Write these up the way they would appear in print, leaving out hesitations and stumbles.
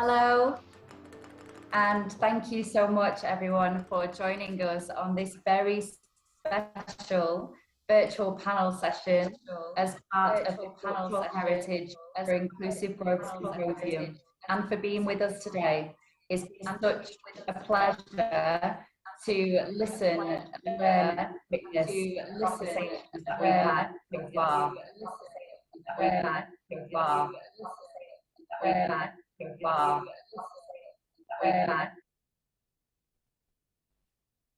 Hello, and thank you so much everyone for joining us on this very special virtual panel session as part of the Cultural Heritage for Inclusive Growth Symposium, and for being with us today. It's such a pleasure to listen, learn, witness conversations that we've had so far.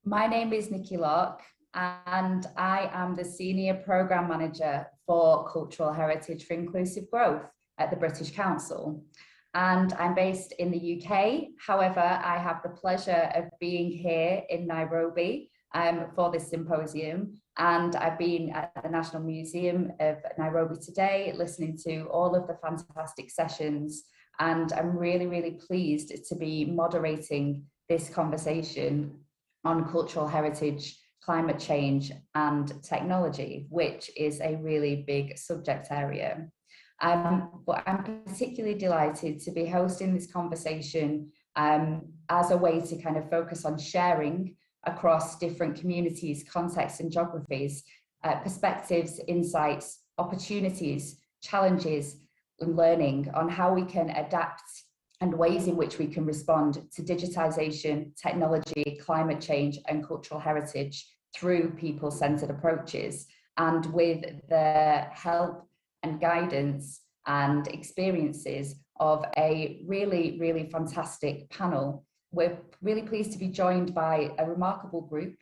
My name is Nikki Locke, and I am the Senior Programme Manager for Cultural Heritage for Inclusive Growth at the British Council. And I'm based in the UK. However, I have the pleasure of being here in Nairobi for this symposium. And I've been at the National Museum of Nairobi today, listening to all of the fantastic sessions. And I'm really, really pleased to be moderating this conversation on cultural heritage, climate change, and technology, which is a really big subject area. But I'm particularly delighted to be hosting this conversation as a way to kind of focus on sharing across different communities, contexts, and geographies, perspectives, insights, opportunities, challenges, and learning on how we can adapt and ways in which we can respond to digitization, technology, climate change, and cultural heritage through people-centered approaches. And with the help and guidance and experiences of a really, really fantastic panel, we're really pleased to be joined by a remarkable group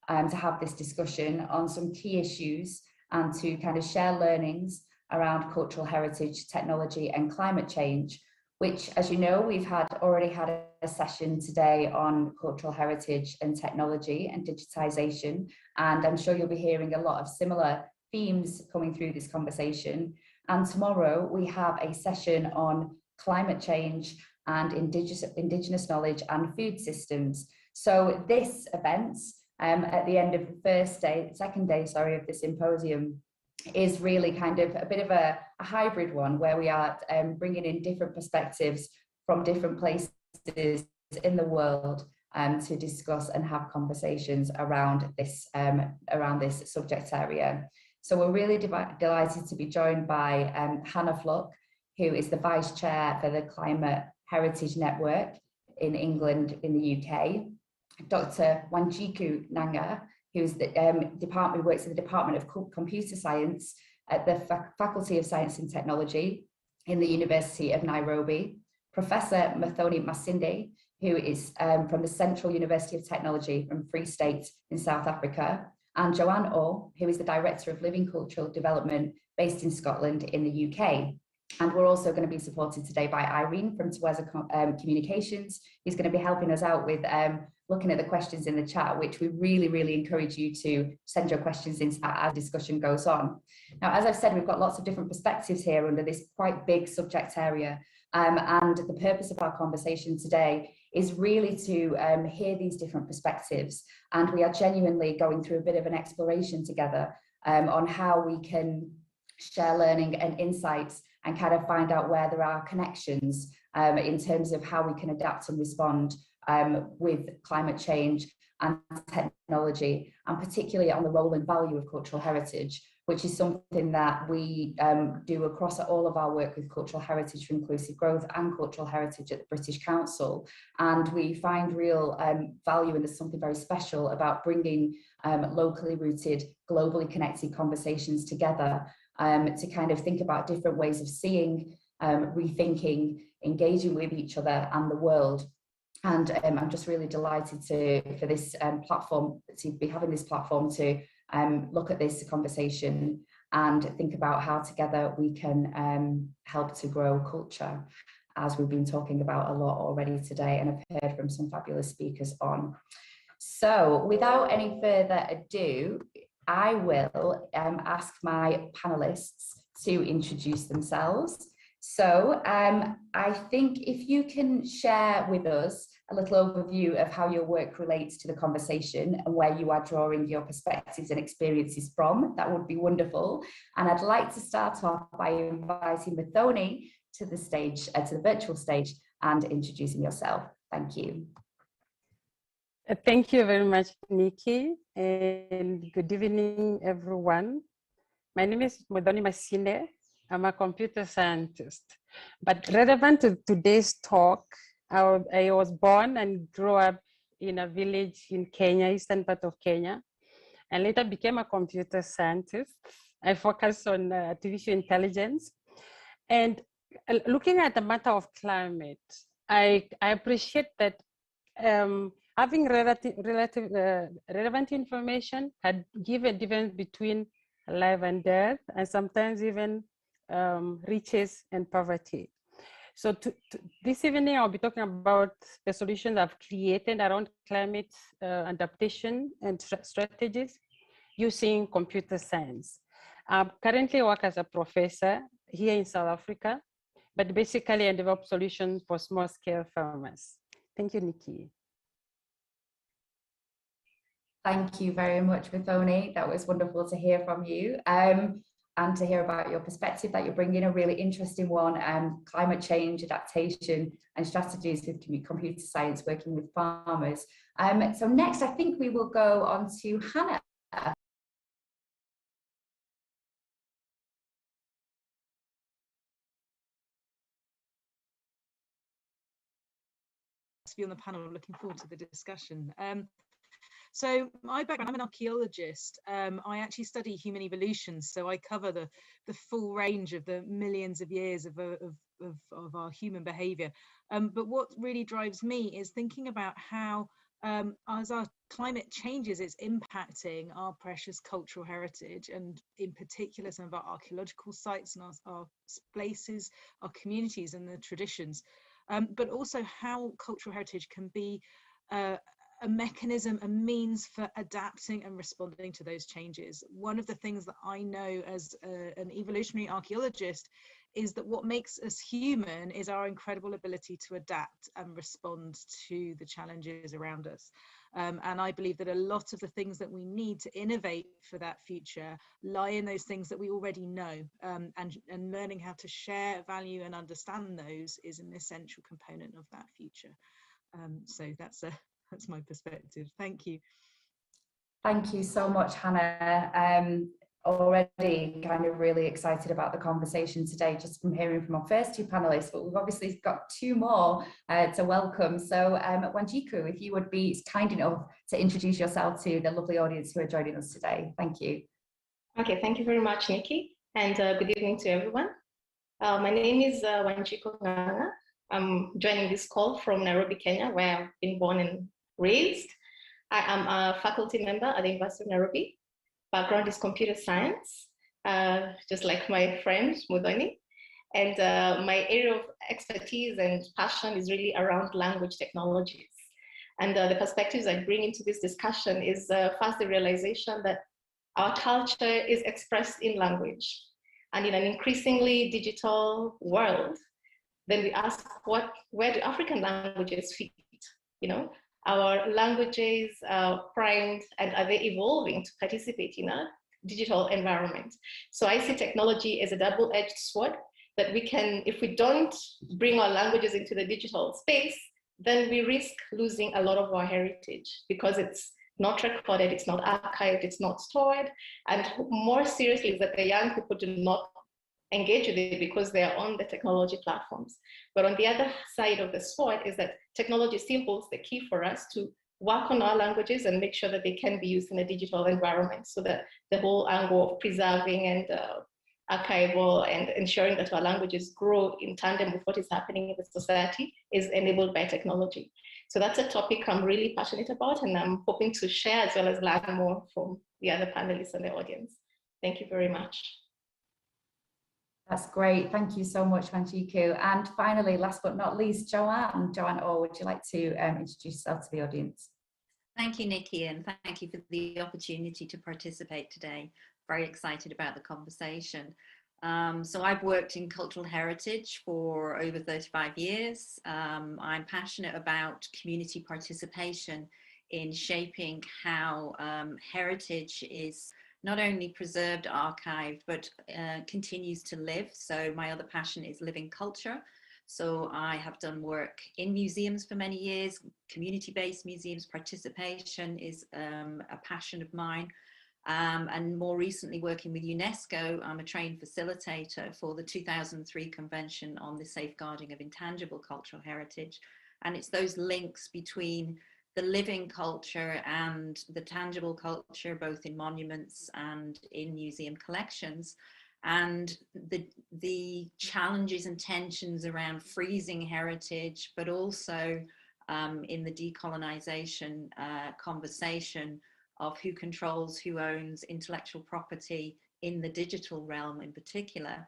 to have this discussion on some key issues and to kind of share learnings around cultural heritage, technology, and climate change, which, as you know, we've already had a session today on cultural heritage and technology and digitization. And I'm sure you'll be hearing a lot of similar themes coming through this conversation. And tomorrow we have a session on climate change and indigenous knowledge and food systems. So this event, at the end of the second day of the symposium, is really kind of a bit of a hybrid one where we are bringing in different perspectives from different places in the world to discuss and have conversations around this subject area. So we're really delighted to be joined by Hannah Fluck, who is the Vice Chair for the Climate Heritage Network in England, in the UK, Dr. Wanjiku Nanga, who's the works in the Department of Computer Science at the Faculty of Science and Technology in the University of Nairobi, Professor Mathoni Masinde, who is from the Central University of Technology from Free State in South Africa, and Joanne O, who is the Director of Living Cultural Development based in Scotland in the UK. And we're also going to be supported today by Irene from Tweza Communications, who's going to be helping us out with looking at the questions in the chat, which we really, really encourage you to send your questions in as discussion goes on. Now, as I've said, we've got lots of different perspectives here under this quite big subject area. And the purpose of our conversation today is really to hear these different perspectives. And we are genuinely going through a bit of an exploration together on how we can share learning and insights and kind of find out where there are connections in terms of how we can adapt and respond with climate change and technology, and particularly on the role and value of cultural heritage, which is something that we do across all of our work with cultural heritage for inclusive growth and cultural heritage at the British Council. And we find real value, and there's something very special about bringing locally rooted, globally connected conversations together to kind of think about different ways of seeing, rethinking, engaging with each other and the world. And I'm just really delighted for this platform, to be having this platform to look at this conversation and think about how together we can help to grow culture, as we've been talking about a lot already today and have heard from some fabulous speakers on. So without any further ado, I will ask my panelists to introduce themselves. So I think if you can share with us a little overview of how your work relates to the conversation and where you are drawing your perspectives and experiences from, that would be wonderful. And I'd like to start off by inviting Mathoni to the stage, to the virtual stage, and introducing yourself. Thank you. Thank you very much, Nikki, and good evening, everyone. My name is Modoni Masile. I'm a computer scientist, but relevant to today's talk, I was born and grew up in a village in Kenya, eastern part of Kenya, and later became a computer scientist. I focus on artificial intelligence. And looking at the matter of climate, I appreciate that having relevant information had given a difference between life and death, and sometimes even riches and poverty. So this evening, I'll be talking about the solutions I've created around climate adaptation and strategies using computer science. I currently work as a professor here in South Africa, but basically I develop solutions for small-scale farmers. Thank you, Nikki. Thank you very much, Mithoni. That was wonderful to hear from you. And to hear about your perspective that you're bringing, a really interesting one, climate change, adaptation, and strategies with computer science, working with farmers. So next, I think we will go on to Hannah. To be on the panel, looking forward to the discussion. So my background, I'm an archaeologist. I actually study human evolution, so I cover the full range of the millions of years of our human behavior. But what really drives me is thinking about how, as our climate changes, it's impacting our precious cultural heritage, and in particular some of our archaeological sites and our places, our communities and the traditions. But also how cultural heritage can be a mechanism, a means for adapting and responding to those changes. One of the things that I know as an evolutionary archaeologist is that what makes us human is our incredible ability to adapt and respond to the challenges around us. And I believe that a lot of the things that we need to innovate for that future lie in those things that we already know, and learning how to share, value and understand those is an essential component of that future. So that's my perspective. Thank you. Thank you so much, Hannah. Already kind of really excited about the conversation today, just from hearing from our first two panelists, but we've obviously got two more to welcome. So Wanjiku, if you would be kind enough to introduce yourself to the lovely audience who are joining us today. Thank you. Okay, thank you very much, Nikki, and good evening to everyone. My name is Wanjiku Nganga. I'm joining this call from Nairobi, Kenya, where I've been born and raised. I am a faculty member at the University of Nairobi. Background is computer science, just like my friend Mudhoni. And my area of expertise and passion is really around language technologies. And the perspectives I bring into this discussion is first the realization that our culture is expressed in language. And in an increasingly digital world, then we ask, where do African languages fit? You know, our languages are primed, and are they evolving to participate in a digital environment? So I see technology as a double-edged sword that we can, if we don't bring our languages into the digital space, then we risk losing a lot of our heritage because it's not recorded, it's not archived, it's not stored. And more seriously is that the young people do not engage with it because they are on the technology platforms. But on the other side of the sword is that technology still holds the key for us to work on our languages and make sure that they can be used in a digital environment, so that the whole angle of preserving and archival and ensuring that our languages grow in tandem with what is happening in the society is enabled by technology. So that's a topic I'm really passionate about, and I'm hoping to share as well as learn more from the other panelists and the audience. Thank you very much. That's great. Thank you so much, Wanjiku. And finally, last but not least, Joanne. Joanne, would you like to introduce yourself to the audience? Thank you, Nikki, and thank you for the opportunity to participate today. Very excited about the conversation. So I've worked in cultural heritage for over 35 years. I'm passionate about community participation in shaping how heritage is not only preserved, archived, but continues to live. So my other passion is living culture. So I have done work in museums for many years, community-based museums. Participation is a passion of mine. And more recently working with UNESCO, I'm a trained facilitator for the 2003 Convention on the Safeguarding of Intangible Cultural Heritage. And it's those links between the living culture and the tangible culture, both in monuments and in museum collections, and the challenges and tensions around freezing heritage, but also in the decolonisation conversation of who controls, who owns intellectual property in the digital realm in particular.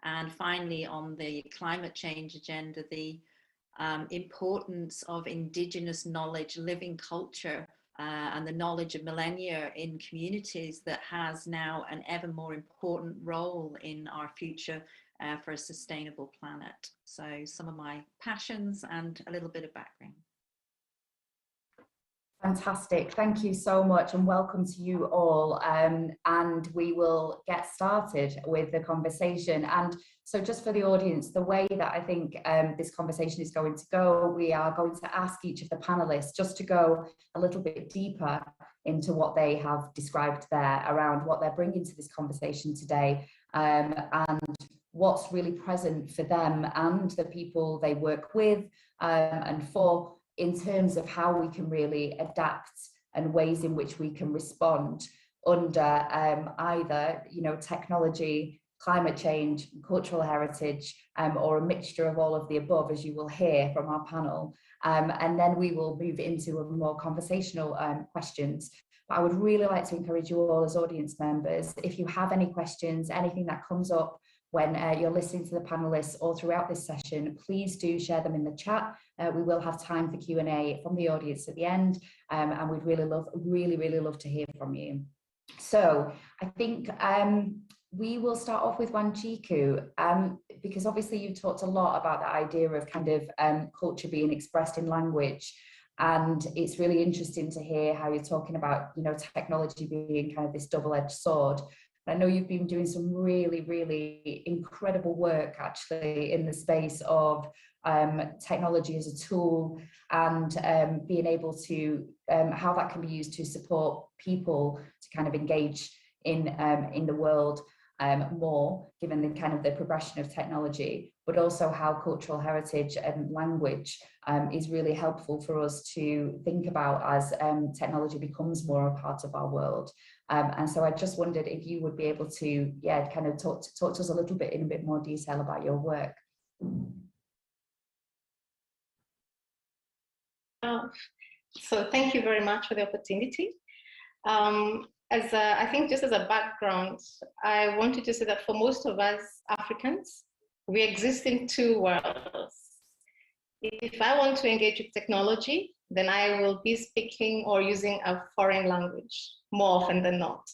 And finally, on the climate change agenda, the importance of Indigenous knowledge, living culture, and the knowledge of millennia in communities that has now an ever more important role in our future for a sustainable planet. So some of my passions and a little bit of background. Fantastic. Thank you so much and welcome to you all. And we will get started with the conversation. And so just for the audience, the way that I think this conversation is going to go, we are going to ask each of the panelists just to go a little bit deeper into what they have described there around what they're bringing to this conversation today, and what's really present for them and the people they work with and for, in terms of how we can really adapt and ways in which we can respond under either, technology, climate change, cultural heritage, or a mixture of all of the above, as you will hear from our panel. And then we will move into a more conversational questions. But I would really like to encourage you all as audience members, if you have any questions, anything that comes up when you're listening to the panelists or throughout this session, please do share them in the chat. We will have time for Q&A from the audience at the end, and we'd really love to hear from you. So I think we will start off with Wanjiku, because obviously you talked a lot about the idea of kind of culture being expressed in language. And it's really interesting to hear how you're talking about, technology being kind of this double-edged sword. I know you've been doing some really, really incredible work actually in the space of technology as a tool and being able to, how that can be used to support people to kind of engage in the world more, given the kind of the progression of technology, but also how cultural heritage and language is really helpful for us to think about as technology becomes more a part of our world. And so I just wondered if you would be able to, kind of talk to us a little bit in a bit more detail about your work. So thank you very much for the opportunity. I think just as a background, I wanted to say that for most of us Africans, we exist in two worlds. If I want to engage with technology, then I will be speaking or using a foreign language more often than not.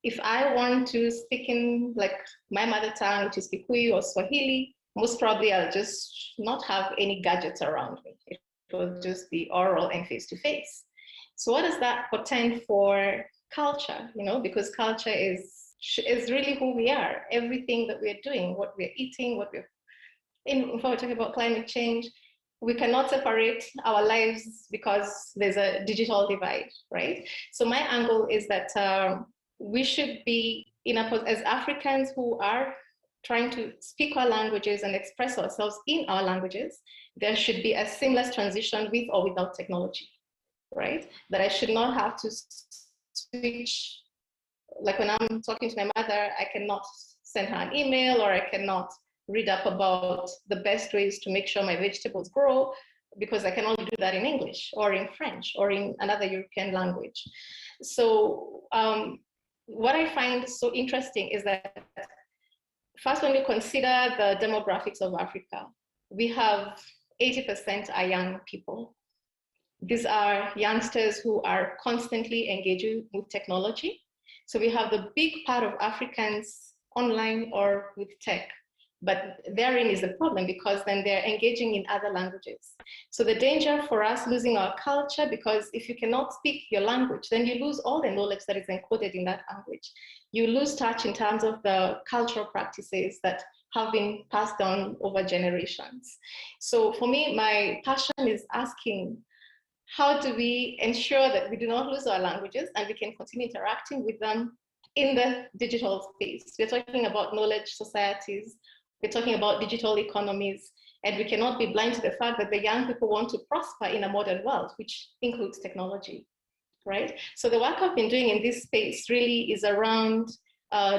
If I want to speak in like my mother tongue, which is Kikuyu or Swahili, most probably I'll just not have any gadgets around me. It will just be oral and face-to-face. So what does that portend for culture? Because culture is really who we are. Everything that we're doing, what we're eating, if we're talking about climate change, we cannot separate our lives because there's a digital divide, right? So my angle is that we should be as Africans who are trying to speak our languages and express ourselves in our languages, there should be a seamless transition with or without technology, right? That I should not have to switch. Like when I'm talking to my mother, I cannot send her an email, or I cannot read up about the best ways to make sure my vegetables grow, because I can only do that in English or in French or in another European language. So what I find so interesting is that first, when you consider the demographics of Africa, we have 80% are young people. These are youngsters who are constantly engaging with technology. So we have the big part of Africans online or with tech. But therein is the problem, because then they're engaging in other languages. So the danger for us losing our culture, because if you cannot speak your language, then you lose all the knowledge that is encoded in that language. You lose touch in terms of the cultural practices that have been passed down over generations. So for me, my passion is asking, how do we ensure that we do not lose our languages and we can continue interacting with them in the digital space? We're talking about knowledge societies, we're talking about digital economies, and we cannot be blind to the fact that the young people want to prosper in a modern world, which includes technology, right? So the work I've been doing in this space really is around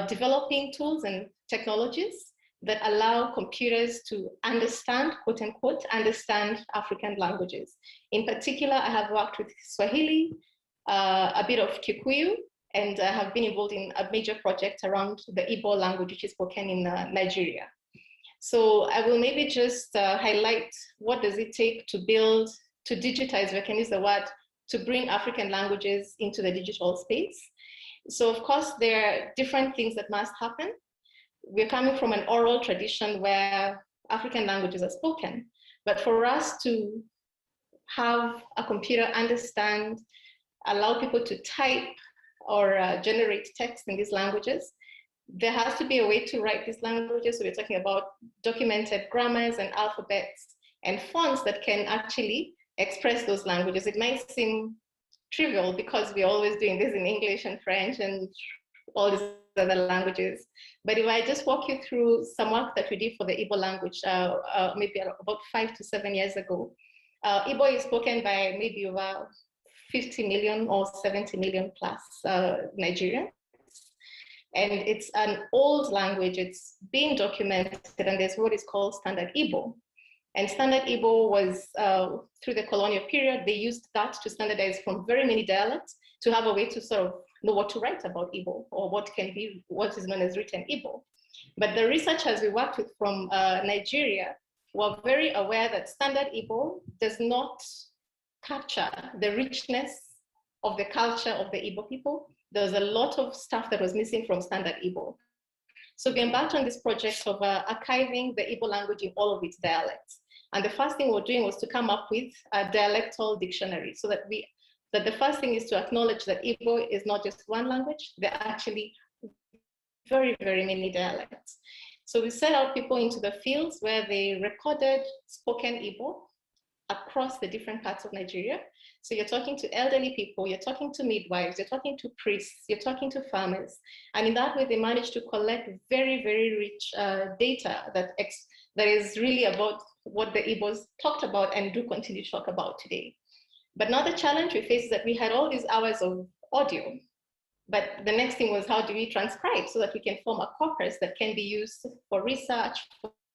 developing tools and technologies that allow computers to understand, quote unquote, understand African languages. In particular, I have worked with Swahili, a bit of Kikuyu, and I have been involved in a major project around the Igbo language, which is spoken in Nigeria. So I will maybe just highlight what does it take to build, to digitize, if I can use the word, to bring African languages into the digital space. So of course, there are different things that must happen. We're coming from an oral tradition where African languages are spoken, but for us to have a computer understand, allow people to type or generate text in these languages, there has to be a way to write these languages. So we're talking about documented grammars and alphabets and fonts that can actually express those languages. It might seem trivial because we're always doing this in English and French and all these other languages. But if I just walk you through some work that we did for the Igbo language, maybe about 5 to 7 years ago, Igbo is spoken by maybe over 50 million or 70 million plus Nigerians. And it's an old language, it's being documented, and there's what is called Standard Igbo. And Standard Igbo was, through the colonial period, they used that to standardize from very many dialects to have a way to sort of know what to write about Igbo, or what is known as written Igbo. But the researchers we worked with from Nigeria were very aware that Standard Igbo does not capture the richness of the culture of the Igbo people. There was a lot of stuff that was missing from Standard Igbo. So we embarked on this project of archiving the Igbo language in all of its dialects. And the first thing we're doing was to come up with a dialectal dictionary, so that the first thing is to acknowledge that Igbo is not just one language, there are actually very, very many dialects. So we set out people into the fields where they recorded spoken Igbo across the different parts of Nigeria. So you're talking to elderly people, you're talking to midwives, you're talking to priests, you're talking to farmers. And in that way, they managed to collect very, very rich data that is really about what the Igbos talked about and do continue to talk about today. But now the challenge we face is that we had all these hours of audio, but the next thing was, how do we transcribe so that we can form a corpus that can be used for research,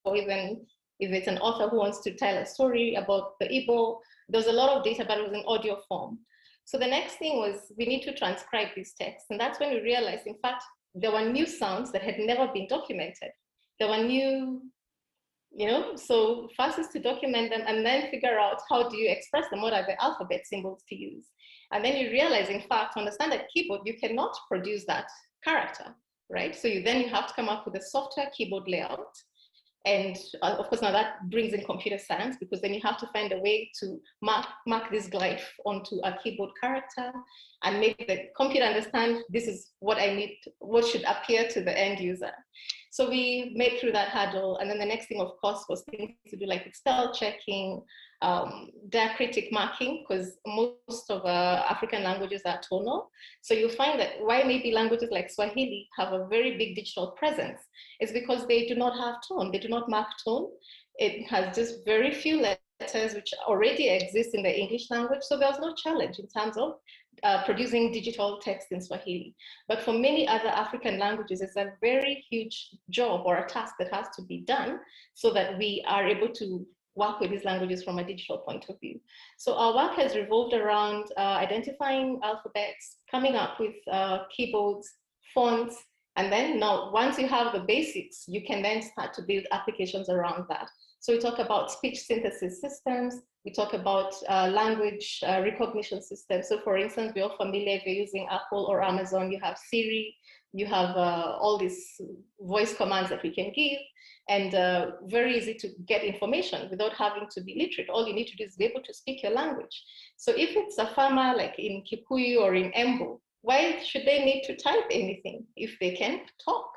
or even if it's an author who wants to tell a story about the Igbo. There's a lot of data, but it was in audio form. So the next thing was, we need to transcribe these texts. And that's when we realized, in fact, there were new sounds that had never been documented. There were new, so first is to document them and then figure out, how do you express them? What are the alphabet symbols to use? And then you realize, in fact, on a standard keyboard, you cannot produce that character, right? So you have to come up with a software keyboard layout. And of course, now that brings in computer science, because then you have to find a way to mark this glyph onto a keyboard character and make the computer understand, this is what I need, what should appear to the end user. So we made through that hurdle. And then the next thing, of course, was things to do like spell checking, diacritic marking, because most of African languages are tonal. So you'll find that why maybe languages like Swahili have a very big digital presence is because they do not have tone. They do not mark tone. It has just very few letters which already exist in the English language. So there's no challenge in terms of producing digital text in Swahili. But for many other African languages, it's a very huge job or a task that has to be done so that we are able to work with these languages from a digital point of view. So our work has revolved around identifying alphabets, coming up with keyboards, fonts, and then now once you have the basics, you can then start to build applications around that. So we talk about speech synthesis systems, we talk about language recognition systems. So for instance, we're all familiar, if you're using Apple or Amazon, you have Siri, you have all these voice commands that we can give, and very easy to get information without having to be literate. All you need to do is be able to speak your language. So if it's a farmer like in Kikuyu or in Embu, why should they need to type anything if they can talk?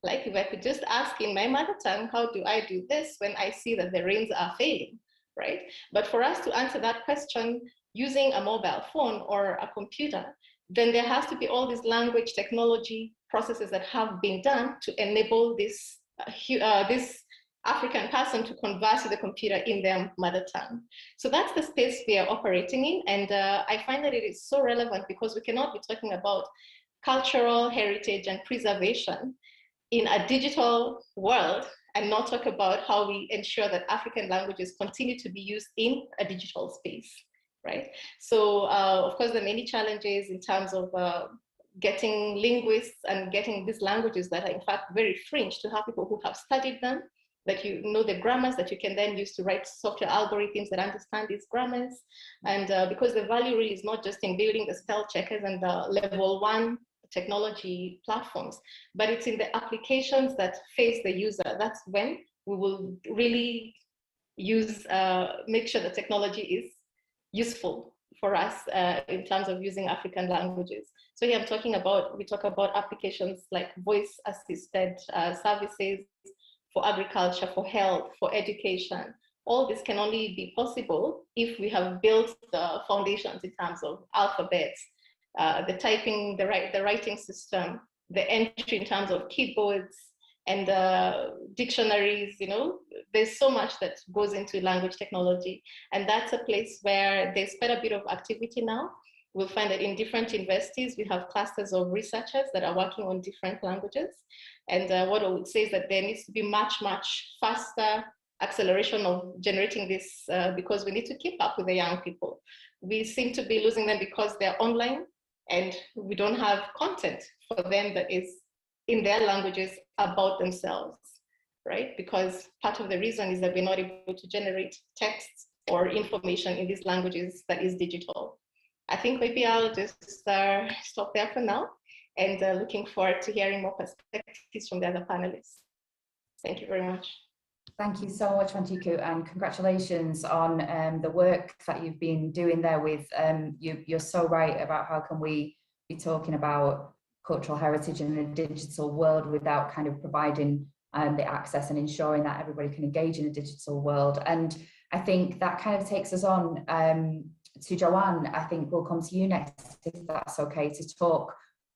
Like if I could just ask in my mother tongue, how do I do this when I see that the rains are failing, right? But for us to answer that question using a mobile phone or a computer, then there has to be all these language technology processes that have been done to enable this African person to converse with the computer in their mother tongue. So that's the space we are operating in. And I find that it is so relevant because we cannot be talking about cultural heritage and preservation in a digital world and not talk about how we ensure that African languages continue to be used in a digital space, right? So of course, there are many challenges in terms of getting linguists and getting these languages that are in fact very fringe to have people who have studied them, that you know the grammars that you can then use to write software algorithms that understand these grammars. And because the value really is not just in building the spell checkers and the level 1 technology platforms, but it's in the applications that face the user. That's when we will really use, make sure the technology is useful for us in terms of using African languages. So here I'm talking about, we talk about applications like voice assisted services for agriculture, for health, for education. All this can only be possible if we have built the foundations in terms of alphabets, the typing, the writing system, the entry in terms of keyboards and dictionaries. You know, there's so much that goes into language technology. And that's a place where there's quite a bit of activity now. We'll find that in different universities, we have clusters of researchers that are working on different languages. And what I would say is that there needs to be much, much faster acceleration of generating this because we need to keep up with the young people. We seem to be losing them because they're online and we don't have content for them that is in their languages about themselves, right? Because part of the reason is that we're not able to generate text or information in these languages that is digital. I think maybe I'll just stop there for now and looking forward to hearing more perspectives from the other panelists. Thank you very much. Thank you so much, Wanjiku, and congratulations on the work that you've been doing there with, you're so right about how can we be talking about cultural heritage in a digital world without kind of providing the access and ensuring that everybody can engage in a digital world. And I think that kind of takes us on to Joanne. I think we'll come to you next, if that's okay, to talk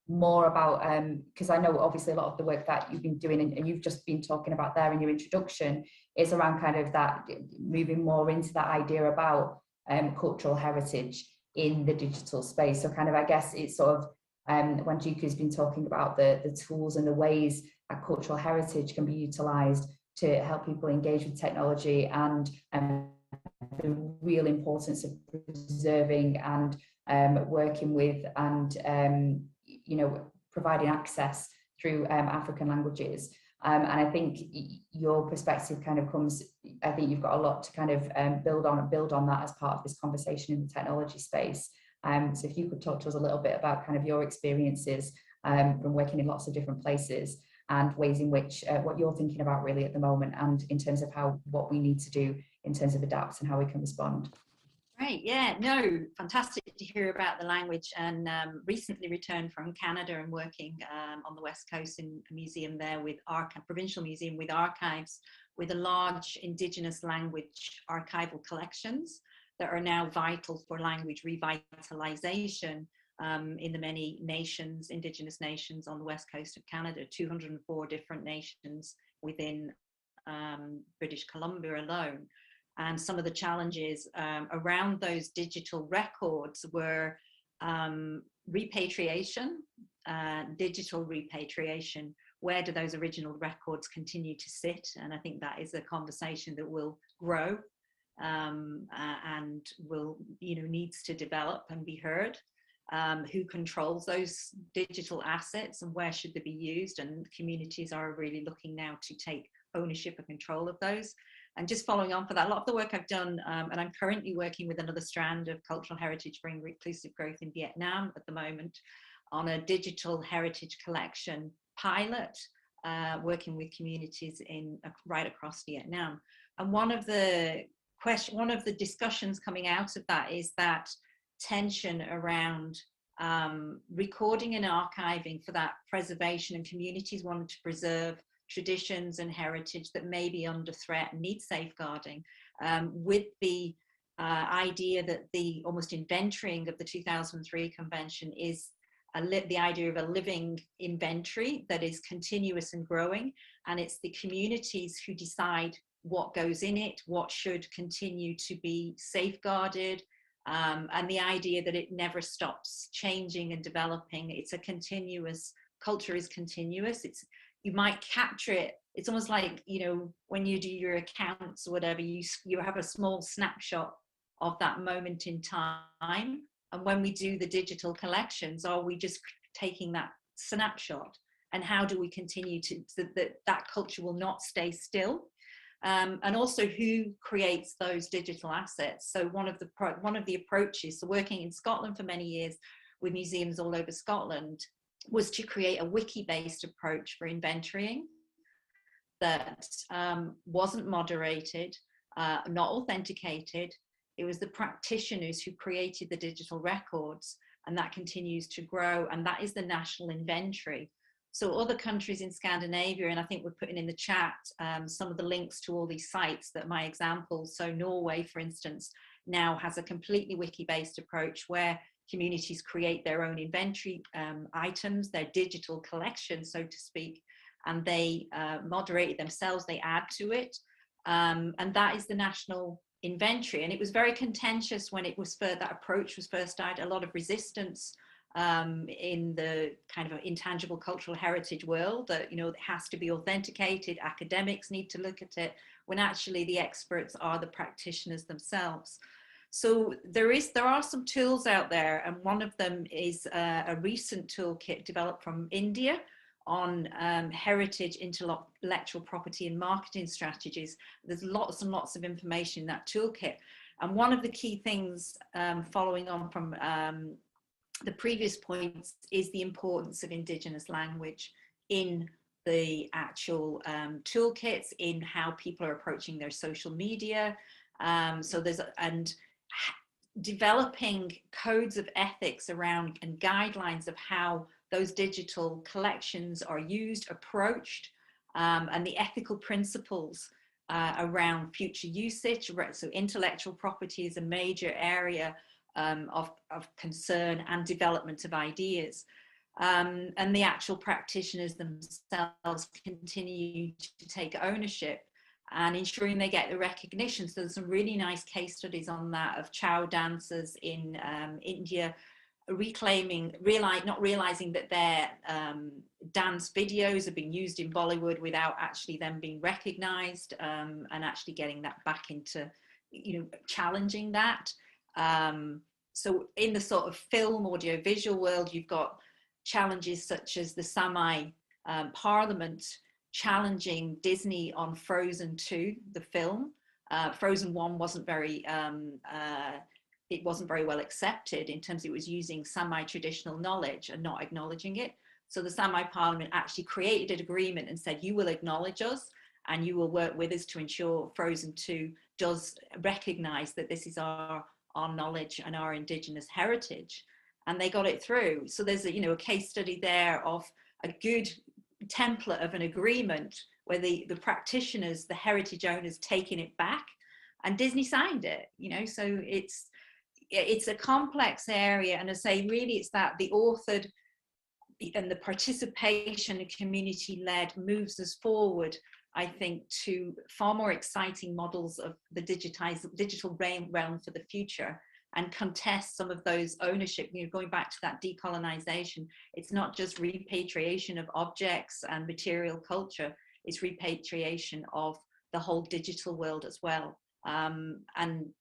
more about, because I know obviously a lot of the work that you've been doing and you've just been talking about there in your introduction is around kind of that, moving more into that idea about cultural heritage in the digital space. So kind of, I guess it's sort of, when Wanjiku's been talking about the tools and the ways that cultural heritage can be utilised to help people engage with technology and the real importance of preserving and working with and you know, providing access through African languages. And I think your perspective kind of comes, I think you've got a lot to kind of build on that as part of this conversation in the technology space. So if you could talk to us a little bit about kind of your experiences from working in lots of different places and ways in which what you're thinking about really at the moment, and in terms of what we need to do in terms of adapt and how we can respond. Great, yeah, no, fantastic to hear about the language, and recently returned from Canada and working on the West Coast in a museum there with provincial museum with archives, with a large Indigenous language archival collections that are now vital for language revitalization in the many nations, Indigenous nations on the West Coast of Canada, 204 different nations within British Columbia alone. And some of the challenges around those digital records were repatriation, digital repatriation. Where do those original records continue to sit? And I think that is a conversation that will grow and will, needs to develop and be heard. Who controls those digital assets and where should they be used? And communities are really looking now to take ownership and control of those. And just following on for that, a lot of the work I've done, and I'm currently working with another strand of cultural heritage for inclusive growth in Vietnam at the moment on a digital heritage collection pilot, working with communities right across Vietnam. And one of the discussions coming out of that is that tension around recording and archiving for that preservation, and communities wanted to preserve traditions and heritage that may be under threat and need safeguarding, with the idea that the almost inventorying of the 2003 convention is the idea of a living inventory that is continuous and growing, and it's the communities who decide what goes in it, what should continue to be safeguarded, and the idea that it never stops changing and developing. It's a continuous, culture is continuous. You might capture it. It's almost like, you know, when you do your accounts or whatever, you have a small snapshot of that moment in time. And when we do the digital collections, are we just taking that snapshot? And how do we continue to, so that culture will not stay still? And also, who creates those digital assets? So one of the approaches, so working in Scotland for many years with museums all over Scotland, was to create a wiki-based approach for inventorying that wasn't moderated, not authenticated. It was the practitioners who created the digital records, and that continues to grow, and that is the national inventory. So other countries in Scandinavia, and I think we're putting in the chat some of the links to all these sites that my examples. So Norway, for instance, now has a completely wiki-based approach where communities create their own inventory items, their digital collection, so to speak, and they moderate it themselves, they add to it. And that is the national inventory. And it was very contentious when it was that approach was first started. A lot of resistance in the kind of intangible cultural heritage world, that, you know, it has to be authenticated, academics need to look at it, when actually the experts are the practitioners themselves. So there are some tools out there, and one of them is a recent toolkit developed from India on heritage, intellectual property and marketing strategies. There's lots and lots of information in that toolkit. And one of the key things, following on from the previous points, is the importance of Indigenous language in the actual toolkits, in how people are approaching their social media. So there's, and developing codes of ethics around and guidelines of how those digital collections are used, approached, and the ethical principles around future usage. So intellectual property is a major area of concern and development of ideas. And the actual practitioners themselves continue to take ownership and ensuring they get the recognition. So there's some really nice case studies on that, of chow dancers in India not realizing that their dance videos are being used in Bollywood without actually them being recognized, and actually getting that back into, you know, challenging that. So in the sort of film, audio, visual world, you've got challenges such as the Sami Parliament challenging Disney on Frozen 2, the film. Frozen 1 wasn't very well accepted in terms of it was using Sami traditional knowledge and not acknowledging it. So the Sami Parliament actually created an agreement and said, you will acknowledge us and you will work with us to ensure Frozen 2 does recognize that this is our knowledge and our Indigenous heritage. And they got it through. So there's a case study there of a good template of an agreement where the practitioners, the heritage owners, taking it back, and Disney signed it. So it's a complex area, and I say really it's that the authored and the participation and community-led moves us forward, I think, to far more exciting models of the digital realm for the future, and contest some of those ownership. Going back to that decolonisation, it's not just repatriation of objects and material culture, it's repatriation of the whole digital world as well. And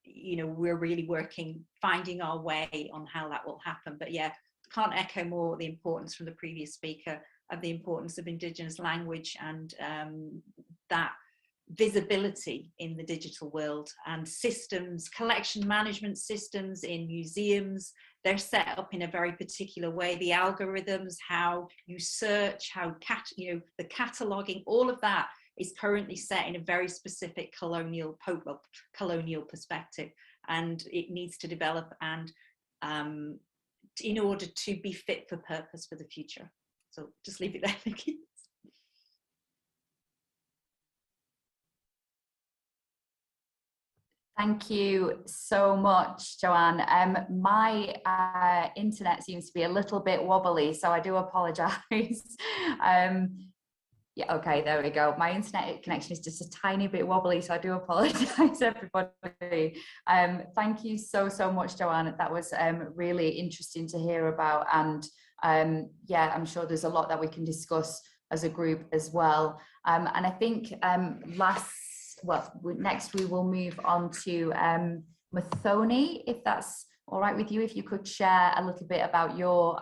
we're really finding our way on how that will happen. But yeah, can't echo more the importance from the previous speaker of the importance of Indigenous language and that visibility in the digital world. And systems, collection management systems in museums, they're set up in a very particular way. The algorithms, how you search, the cataloguing, all of that is currently set in a very specific colonial perspective, and it needs to develop and in order to be fit for purpose for the future. So just leave it there, Nikki. Thank you so much, Joanne. My internet seems to be a little bit wobbly, so I do apologise. Yeah, okay, there we go. My internet connection is just a tiny bit wobbly, so I do apologise, everybody. Thank you so much, Joanne. That was really interesting to hear about, and yeah, I'm sure there's a lot that we can discuss as a group as well. And I think next we will move on to Muthoni, if that's all right with you. If you could share a little bit about your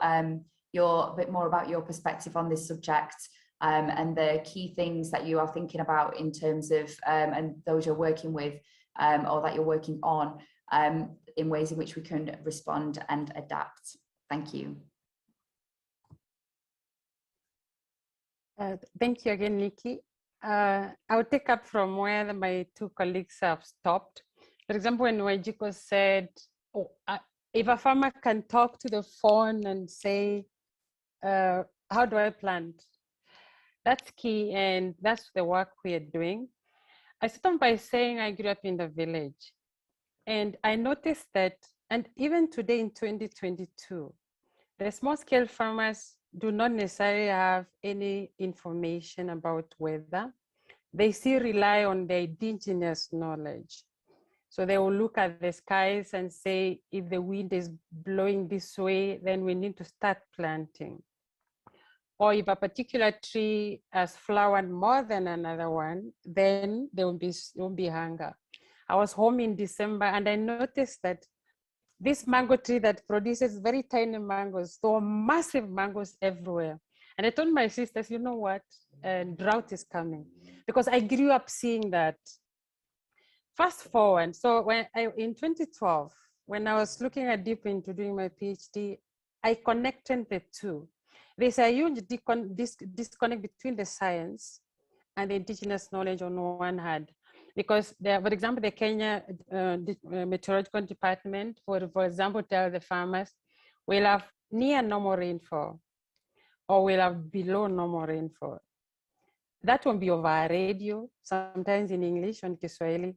bit more about your perspective on this subject, and the key things that you are thinking about in terms of and those you're working with, or that you're working on, in ways in which we can respond and adapt. Thank you. Thank you again, Nikki. I'll take up from where my two colleagues have stopped. For example, when Wanjiko said, if a farmer can talk to the phone and say, how do I plant? That's key, and that's the work we are doing. I started by saying I grew up in the village, and I noticed that, and even today in 2022, the small-scale farmers do not necessarily have any information about weather. They still rely on their indigenous knowledge. So they will look at the skies and say, if the wind is blowing this way, then we need to start planting. Or if a particular tree has flowered more than another one, then there won't be hunger. I was home in December and I noticed that this mango tree that produces very tiny mangoes, there were massive mangoes everywhere. And I told my sisters, you know what, drought is coming. Because I grew up seeing that. Fast forward, so in 2012, when I was looking at deep into doing my PhD, I connected the two. There's a huge disconnect between the science and the indigenous knowledge on one hand. Because, for example, the Kenya Meteorological Department, for example, tell the farmers, we'll have near normal rainfall, or we'll have below normal rainfall. That will be over radio, sometimes in English, on Kiswahili.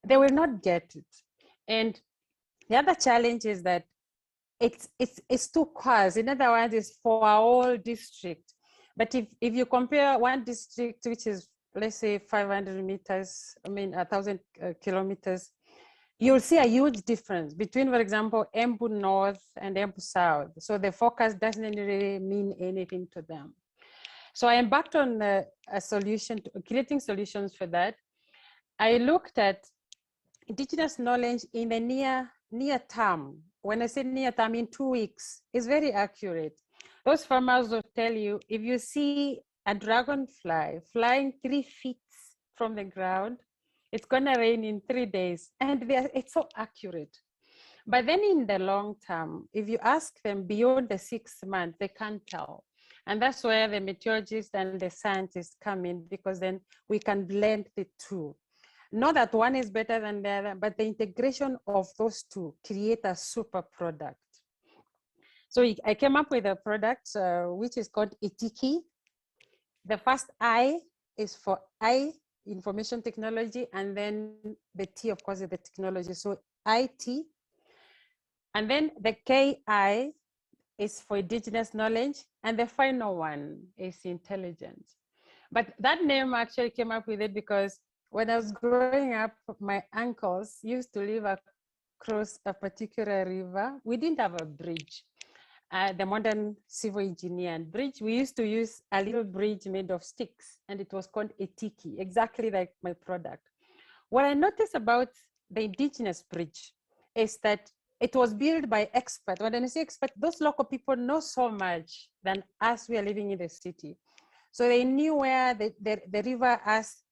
They will not get it. And the other challenge is that it's too scarce. In other words, it's for our whole district. But if you compare one district, which is, let's say 500 meters, 1,000 kilometers, you'll see a huge difference between, for example, Embu North and Embu South. So the focus doesn't really mean anything to them. So I embarked on a solution, creating solutions for that. I looked at indigenous knowledge in the near term. When I say near term, in 2 weeks, it's very accurate. Those farmers will tell you, if you see a dragonfly flying 3 feet from the ground, it's gonna rain in 3 days. And it's so accurate. But then in the long term, if you ask them beyond the 6 months, they can't tell. And that's where the meteorologists and the scientists come in, because then we can blend the two. Not that one is better than the other, but the integration of those two create a super product. So I came up with a product which is called Itiki. The first I is for I, information technology, and then the T, of course, is the technology. So IT. And then the KI is for indigenous knowledge, and the final one is intelligence. But that name actually came up with it because when I was growing up, my uncles used to live across a particular river. We didn't have a bridge. The modern civil engineer and bridge, we used to use a little bridge made of sticks, and it was called a tiki, exactly like my product. What I noticed about the indigenous bridge is that it was built by experts. When I say expert, those local people know so much than us, we are living in the city. So they knew where the river has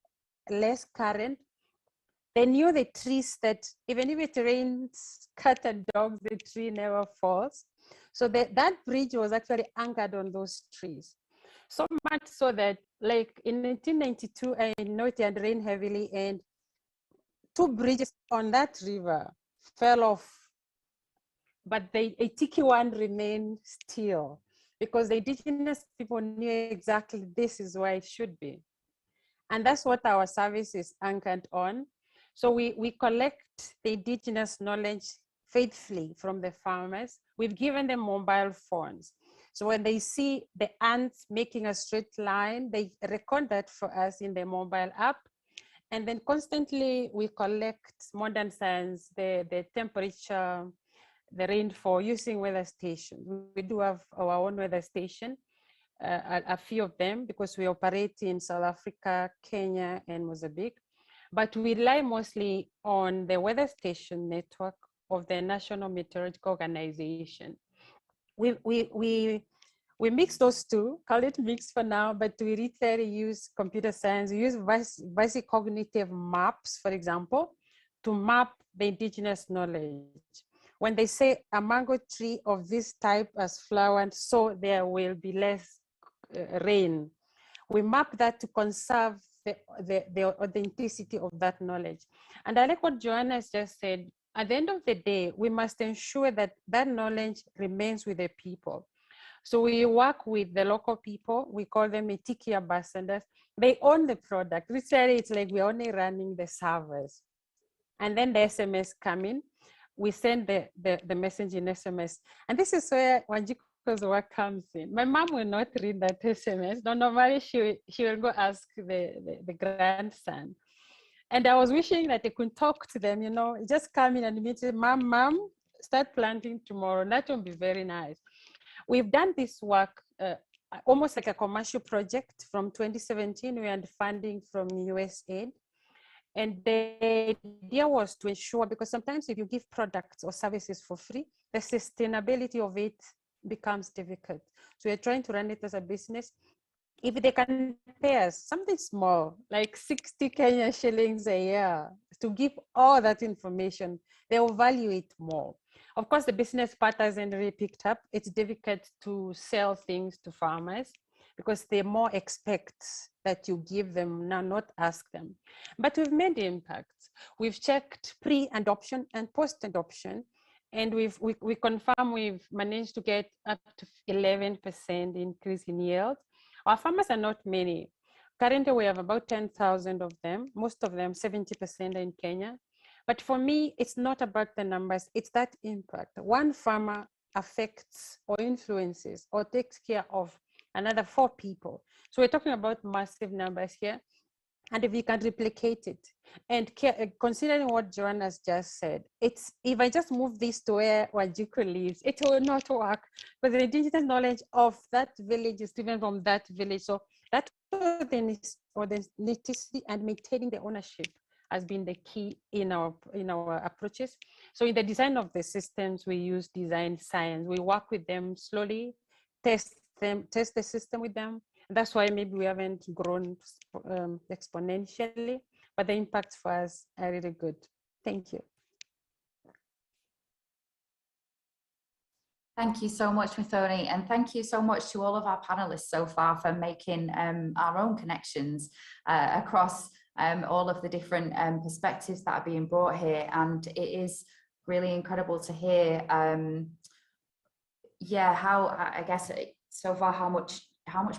less current. They knew the trees that even if it rains cat and dogs, the tree never falls. So that bridge was actually anchored on those trees. So much so that, like in 1992, I know it had rained heavily, and 2 bridges on that river fell off but a tricky one remained still, because the indigenous people knew exactly this is where it should be. And that's what our service is anchored on. So we collect the indigenous knowledge faithfully from the farmers. We've given them mobile phones. So when they see the ants making a straight line, they record that for us in the mobile app. And then constantly we collect modern science, the temperature, the rainfall, using weather stations. We do have our own weather station, a few of them, because we operate in South Africa, Kenya, and Mozambique. But we rely mostly on the weather station network of the National Meteorological Organization. We mix those two, call it mix for now, but we literally use computer science. We use basic cognitive maps, for example, to map the indigenous knowledge. When they say a mango tree of this type has flowered, so there will be less rain, we map that to conserve the authenticity of that knowledge. And I like what Joanna has just said. At the end of the day, we must ensure that that knowledge remains with the people. So we work with the local people. We call them Tiki ambassadors. They own the product. Literally, it's like we're only running the servers. And then the SMS come in. We send the message in SMS. And this is where Wanjiko's work comes in. My mom will not read that SMS. No, normally she will go ask the grandson. And I was wishing that I could talk to them, you know, just come in and meet them, mom, start planting tomorrow. That would be very nice. We've done this work almost like a commercial project from 2017. We had funding from USAID. And the idea was to ensure, because sometimes if you give products or services for free, the sustainability of it becomes difficult. So we're trying to run it as a business. If they can pay us something small, like 60 Kenya shillings a year, to give all that information, they will value it more. Of course, the business part hasn't really picked up. It's difficult to sell things to farmers because they more expect that you give them, now not ask them. But we've made impacts. We've checked pre-adoption and post-adoption, and we confirm we've managed to get up to 11% increase in yield. Our farmers are not many. Currently, we have about 10,000 of them, most of them, 70% in Kenya. But for me, it's not about the numbers, it's that impact. One farmer affects or influences or takes care of another 4 people. So we're talking about massive numbers here. And if you can replicate it, and considering what Joanna has just said, it's, if I just move this to where Wanjiko lives, it will not work. But the indigenous knowledge of that village is different from that village. So that authenticity and maintaining the ownership has been the key in our approaches. So in the design of the systems, we use design science. We work with them slowly, test the system with them. That's why maybe we haven't grown exponentially, but the impacts for us are really good. Thank you. Thank you so much, Muthoni, and thank you so much to all of our panelists so far for making our own connections across all of the different perspectives that are being brought here. And it is really incredible to hear, how, I guess, so far how much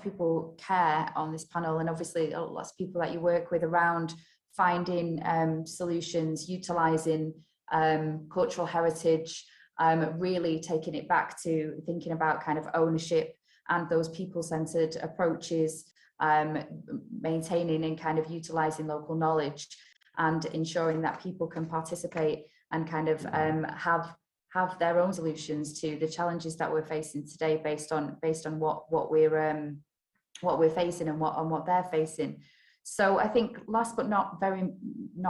people care on this panel, and obviously lots of people that you work with around finding solutions, utilizing cultural heritage, really taking it back to thinking about kind of ownership and those people-centered approaches, maintaining and kind of utilizing local knowledge and ensuring that people can participate and kind of have their own solutions to the challenges that we're facing today based on what we're facing and what they're facing. So I think last but not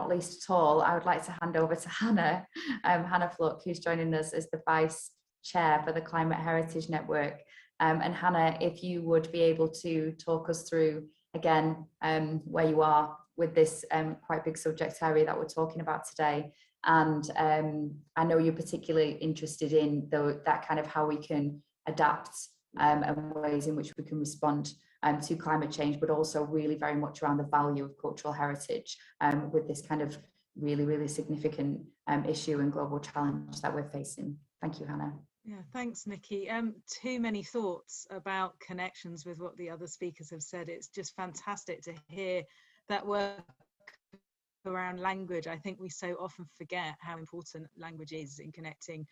least at all, I would like to hand over to Hannah, Hannah Fluck, who's joining us as the Vice Chair for the Climate Heritage Network. And Hannah, if you would be able to talk us through again where you are with this quite big subject area that we're talking about today. And I know you're particularly interested in that kind of how we can adapt and ways in which we can respond to climate change, but also really very much around the value of cultural heritage with this kind of really, really significant issue and global challenge that we're facing. Thank you, Hannah. Yeah, thanks, Nikki. Too many thoughts about connections with what the other speakers have said. It's just fantastic to hear that work around language. I think we so often forget how important language is in connecting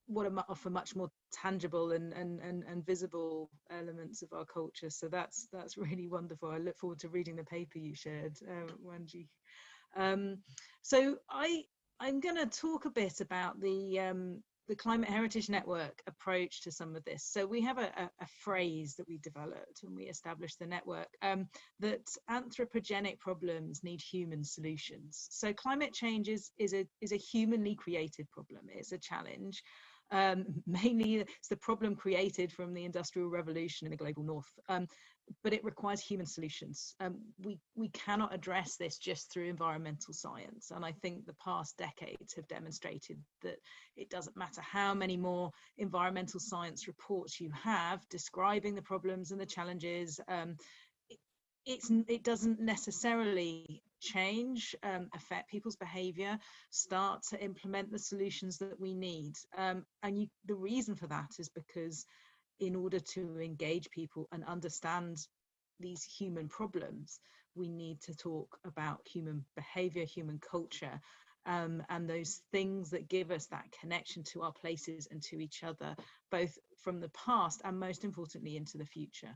what are often much more tangible and visible elements of our culture. So that's really wonderful. I look forward to reading the paper you shared, Wanji. So I'm going to talk a bit about the Climate Heritage Network approach to some of this. So we have a phrase that we developed when we established the network, that anthropogenic problems need human solutions. So climate change is a humanly created problem. It's a challenge. Mainly it's the problem created from the Industrial Revolution in the global north, but it requires human solutions. We cannot address this just through environmental science, and I think the past decades have demonstrated that it doesn't matter how many more environmental science reports you have describing the problems and the challenges, it doesn't necessarily change, affect people's behavior, start to implement the solutions that we need. The reason for that is because in order to engage people and understand these human problems, we need to talk about human behavior, human culture, and those things that give us that connection to our places and to each other, both from the past and most importantly into the future.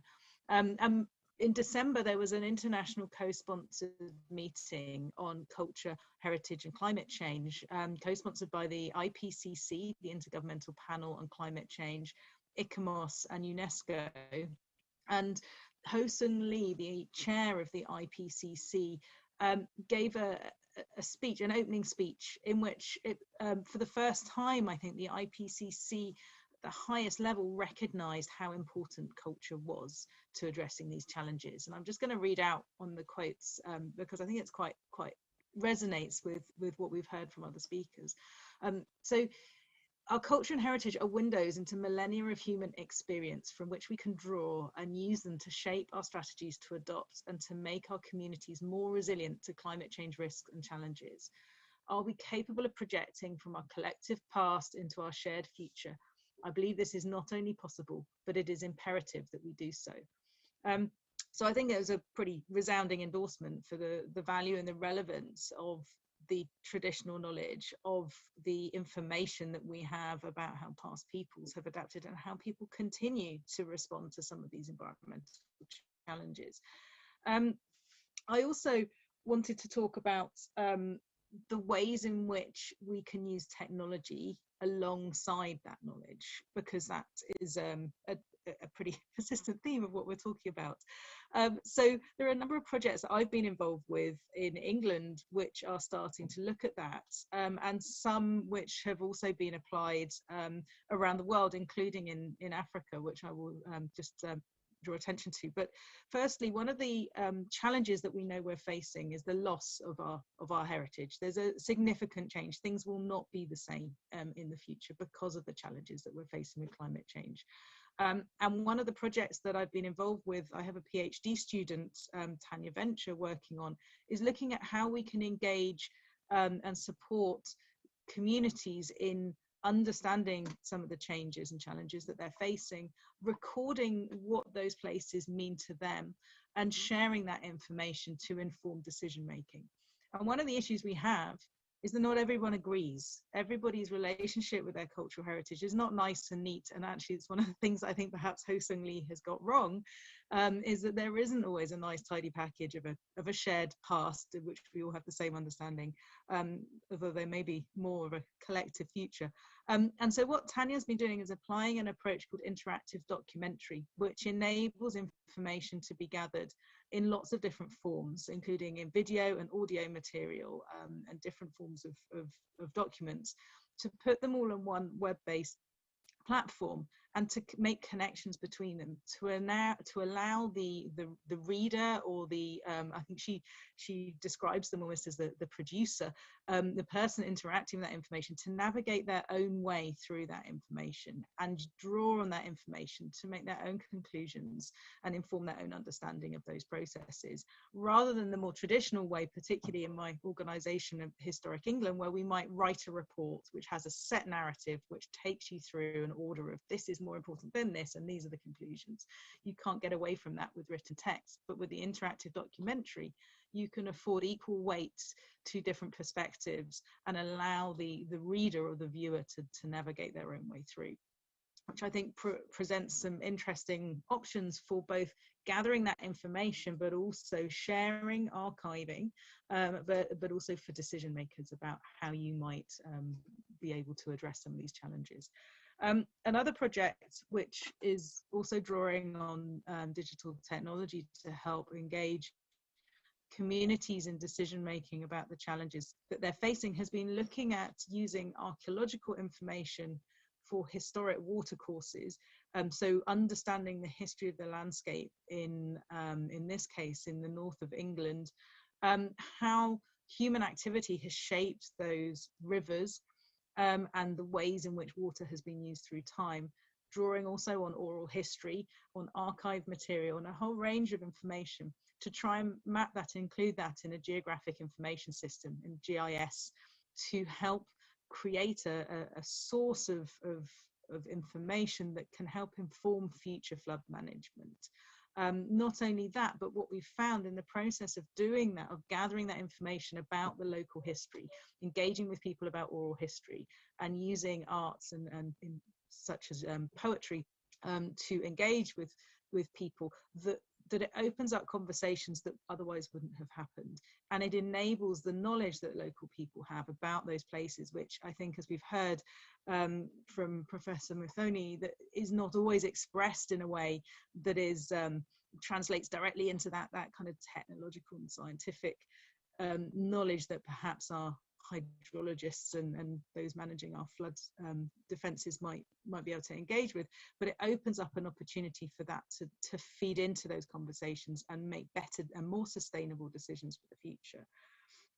In December, there was an international co-sponsored meeting on culture, heritage and climate change, co-sponsored by the IPCC, the Intergovernmental Panel on Climate Change, ICOMOS and UNESCO. And Ho-Sung Lee, the chair of the IPCC, gave a speech, an opening speech, in which for the first time, I think the IPCC, the highest level, recognized how important culture was to addressing these challenges. And I'm just going to read out on the quotes because I think it's quite resonates with what we've heard from other speakers. So our culture and heritage are windows into millennia of human experience from which we can draw and use them to shape our strategies to adopt and to make our communities more resilient to climate change risks and challenges. Are we capable of projecting from our collective past into our shared future? I believe this is not only possible, but it is imperative that we do so. So I think it was a pretty resounding endorsement for the value and the relevance of the traditional knowledge, of the information that we have about how past peoples have adapted and how people continue to respond to some of these environmental challenges. I also wanted to talk about the ways in which we can use technology alongside that knowledge, because that is a pretty persistent theme of what we're talking about. So there are a number of projects that I've been involved with in England which are starting to look at that, and some which have also been applied around the world, including in Africa, which I will just draw attention to. But firstly, one of the challenges that we know we're facing is the loss of our heritage. There's a significant change. Things will not be the same in the future because of the challenges that we're facing with climate change. And one of the projects that I've been involved with, I have a PhD student, Tanya Venture, working on, is looking at how we can engage and support communities in understanding some of the changes and challenges that they're facing, recording what those places mean to them, and sharing that information to inform decision making. And one of the issues we have is that not everyone agrees. Everybody's relationship with their cultural heritage is not nice and neat. And actually, it's one of the things I think perhaps Ho-Sung Lee has got wrong, is that there isn't always a nice, tidy package of a shared past in which we all have the same understanding, although there may be more of a collective future. And so what Tanya's been doing is applying an approach called interactive documentary, which enables information to be gathered in lots of different forms, including in video and audio material, and different forms of documents, to put them all on one web-based platform and to make connections between them, to allow the reader, or the I think she describes them almost as the producer, the person interacting with that information, to navigate their own way through that information and draw on that information to make their own conclusions and inform their own understanding of those processes, rather than the more traditional way, particularly in my organisation of Historic England, where we might write a report which has a set narrative which takes you through an order of this is more important than this and these are the conclusions. You can't get away from that with written text, but with the interactive documentary you can afford equal weight to different perspectives and allow the reader or the viewer to navigate their own way through, which I think presents some interesting options for both gathering that information, but also sharing, archiving, but also for decision makers about how you might be able to address some of these challenges. Another project which is also drawing on digital technology to help engage communities in decision making about the challenges that they're facing has been looking at using archaeological information for historic watercourses, so understanding the history of the landscape in this case in the north of England, how human activity has shaped those rivers, and the ways in which water has been used through time, drawing also on oral history, on archive material, and a whole range of information to try and map that, include that in a geographic information system, in GIS, to help create a source of information that can help inform future flood management. Not only that, but what we've found in the process of doing that, of gathering that information about the local history, engaging with people about oral history, and using arts and such as poetry to engage with people, that it opens up conversations that otherwise wouldn't have happened, and it enables the knowledge that local people have about those places, which I think, as we've heard from Professor Muthoni, that is not always expressed in a way that is translates directly into that kind of technological and scientific knowledge that perhaps our hydrologists and those managing our flood defences might be able to engage with. But it opens up an opportunity for that to feed into those conversations and make better and more sustainable decisions for the future.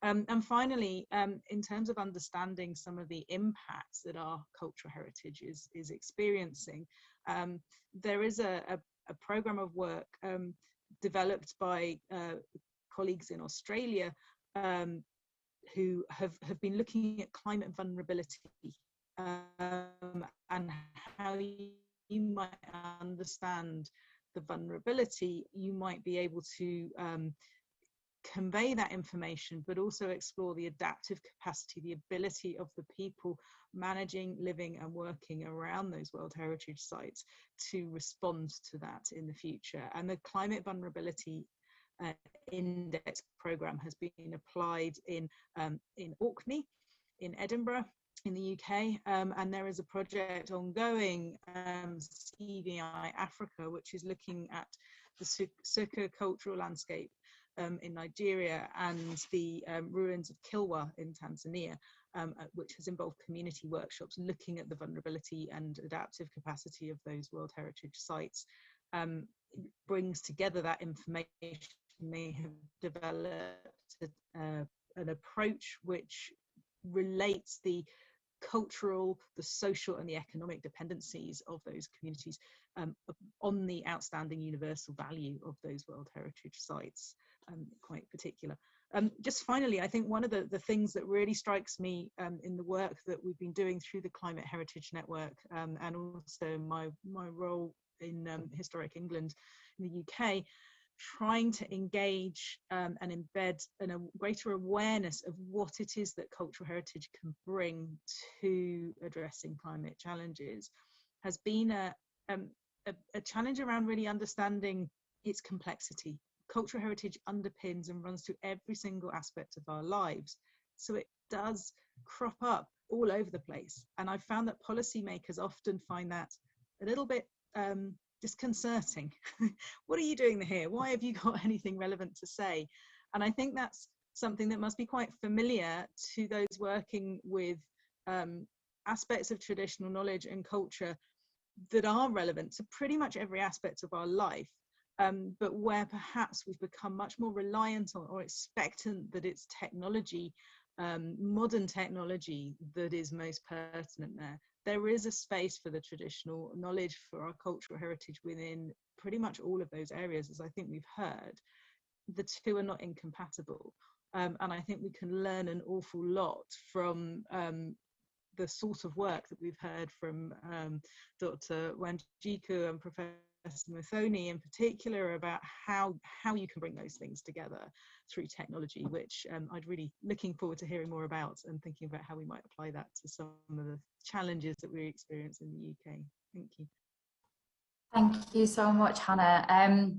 And finally, in terms of understanding some of the impacts that our cultural heritage is experiencing, there is a programme of work developed by colleagues in Australia who have been looking at climate vulnerability, and how you might understand the vulnerability. You might be able to convey that information, but also explore the adaptive capacity, the ability of the people managing, living and working around those World Heritage sites to respond to that in the future. And the climate vulnerability index program has been applied in Orkney, in Edinburgh, in the UK, and there is a project ongoing, CVI Africa, which is looking at the Suka cultural landscape in Nigeria and the ruins of Kilwa in Tanzania, which has involved community workshops looking at the vulnerability and adaptive capacity of those World Heritage sites. Brings together that information. They have developed an approach which relates the cultural, the social and the economic dependencies of those communities on the outstanding universal value of those World Heritage sites, quite particular. Just finally, I think one of the things that really strikes me in the work that we've been doing through the Climate Heritage Network, and also my role in Historic England in the UK, trying to engage and embed a greater awareness of what it is that cultural heritage can bring to addressing climate challenges, has been a challenge around really understanding its complexity. Cultural heritage underpins and runs through every single aspect of our lives, so it does crop up all over the place. And I've found that policymakers often find that a little bit disconcerting. What are you doing here? Why have you got anything relevant to say? And I think that's something that must be quite familiar to those working with aspects of traditional knowledge and culture that are relevant to pretty much every aspect of our life, but where perhaps we've become much more reliant on or expectant that it's technology, modern technology, that is most pertinent there. There is a space for the traditional knowledge, for our cultural heritage within pretty much all of those areas, as I think we've heard. The two are not incompatible. And I think we can learn an awful lot from the sort of work that we've heard from Dr. Wanjiku and Professor Muthoni in particular about how you can bring those things together through technology, which I'd really looking forward to hearing more about and thinking about how we might apply that to some of the challenges that we experience in the UK. Thank you. Thank you so much, Hannah.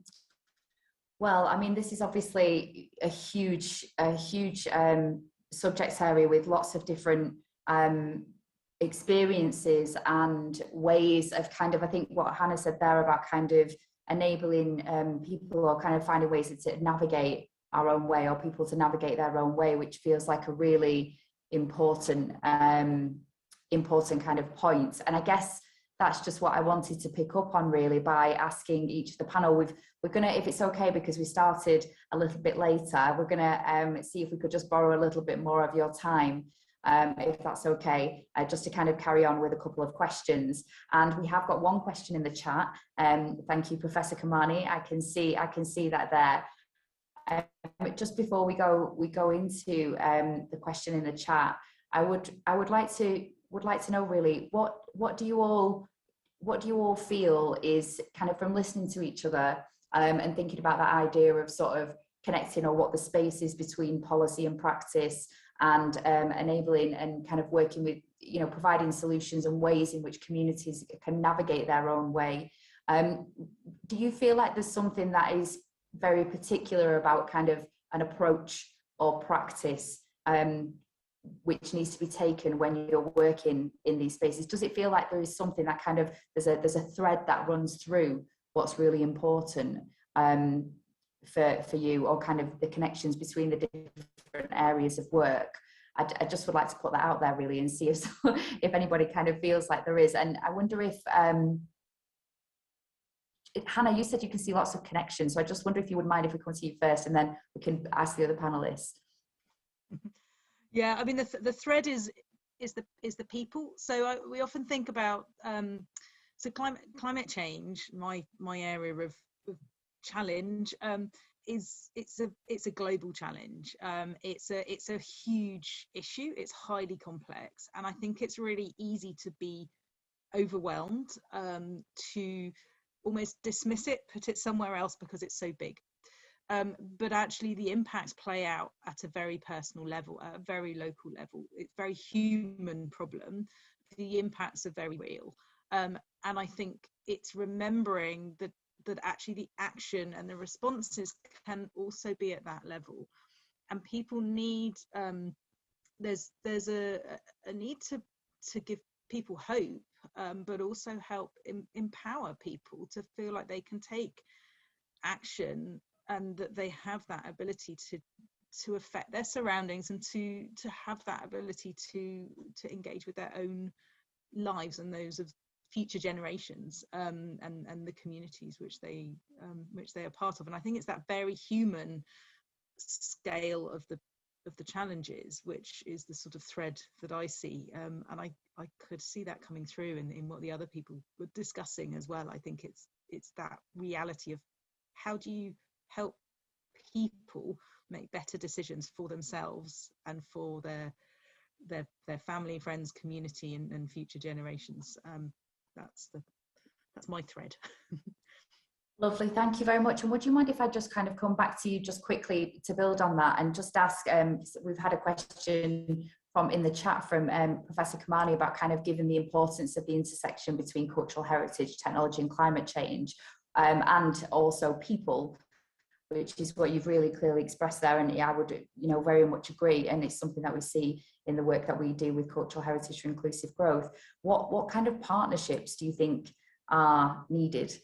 Well, I mean, this is obviously a huge subject area with lots of different experiences and ways of kind of, I think what Hannah said there about kind of enabling people or kind of finding ways to navigate our own way, or people to navigate their own way, which feels like a really important kind of point. And I guess that's just what I wanted to pick up on, really, by asking each of the panel. We're gonna, if it's okay, because we started a little bit later, we're gonna see if we could just borrow a little bit more of your time, if that's okay, just to kind of carry on with a couple of questions. And we have got one question in the chat. Thank you, Professor Kamani. I can see that there. Just before we go into the question in the chat, I would like to know, really, what do you all feel is, kind of from listening to each other and thinking about that idea of sort of connecting, or what the space is between policy and practice, and enabling and kind of working with, you know, providing solutions and ways in which communities can navigate their own way. Do you feel like there's something that is very particular about kind of an approach or practice which needs to be taken when you're working in these spaces? Does it feel like there is something that kind of, there's a thread that runs through what's really important for you, or kind of the connections between the different areas of work? I just would like to put that out there, really, and see if anybody kind of feels like there is. And I wonder if Hannah, you said you can see lots of connections, so I just wonder if you would mind if we come to you first, and then we can ask the other panelists. Yeah, I mean, the thread is the people. So we often think about so climate change. My area of challenge it's a global challenge. It's a huge issue. It's highly complex, and I think it's really easy to be overwhelmed, to almost dismiss it, put it somewhere else because it's so big. But actually the impacts play out at a very personal level, at a very local level. It's a very human problem. The impacts are very real. And I think it's remembering that actually the action and the responses can also be at that level. And people need, there's a need to give people hope, but also help empower people to feel like they can take action, and that they have that ability to affect their surroundings, and to have that ability to engage with their own lives and those of future generations, and the communities which they are part of. And I think it's that very human scale of the challenges which is the sort of thread that I see, and I could see that coming through in what the other people were discussing as well. I think it's that reality of how do you help people make better decisions for themselves and for their family, friends, community, and future generations. That's my thread. Lovely, thank you very much. And would you mind if I just kind of come back to you just quickly to build on that, and just ask, we've had a question in the chat from Professor Kamani about kind of giving the importance of the intersection between cultural heritage, technology and climate change, and also people, which is what you've really clearly expressed there. And yeah, I would, very much agree. And it's something that we see in the work that we do with cultural heritage for inclusive growth. What kind of partnerships do you think are needed?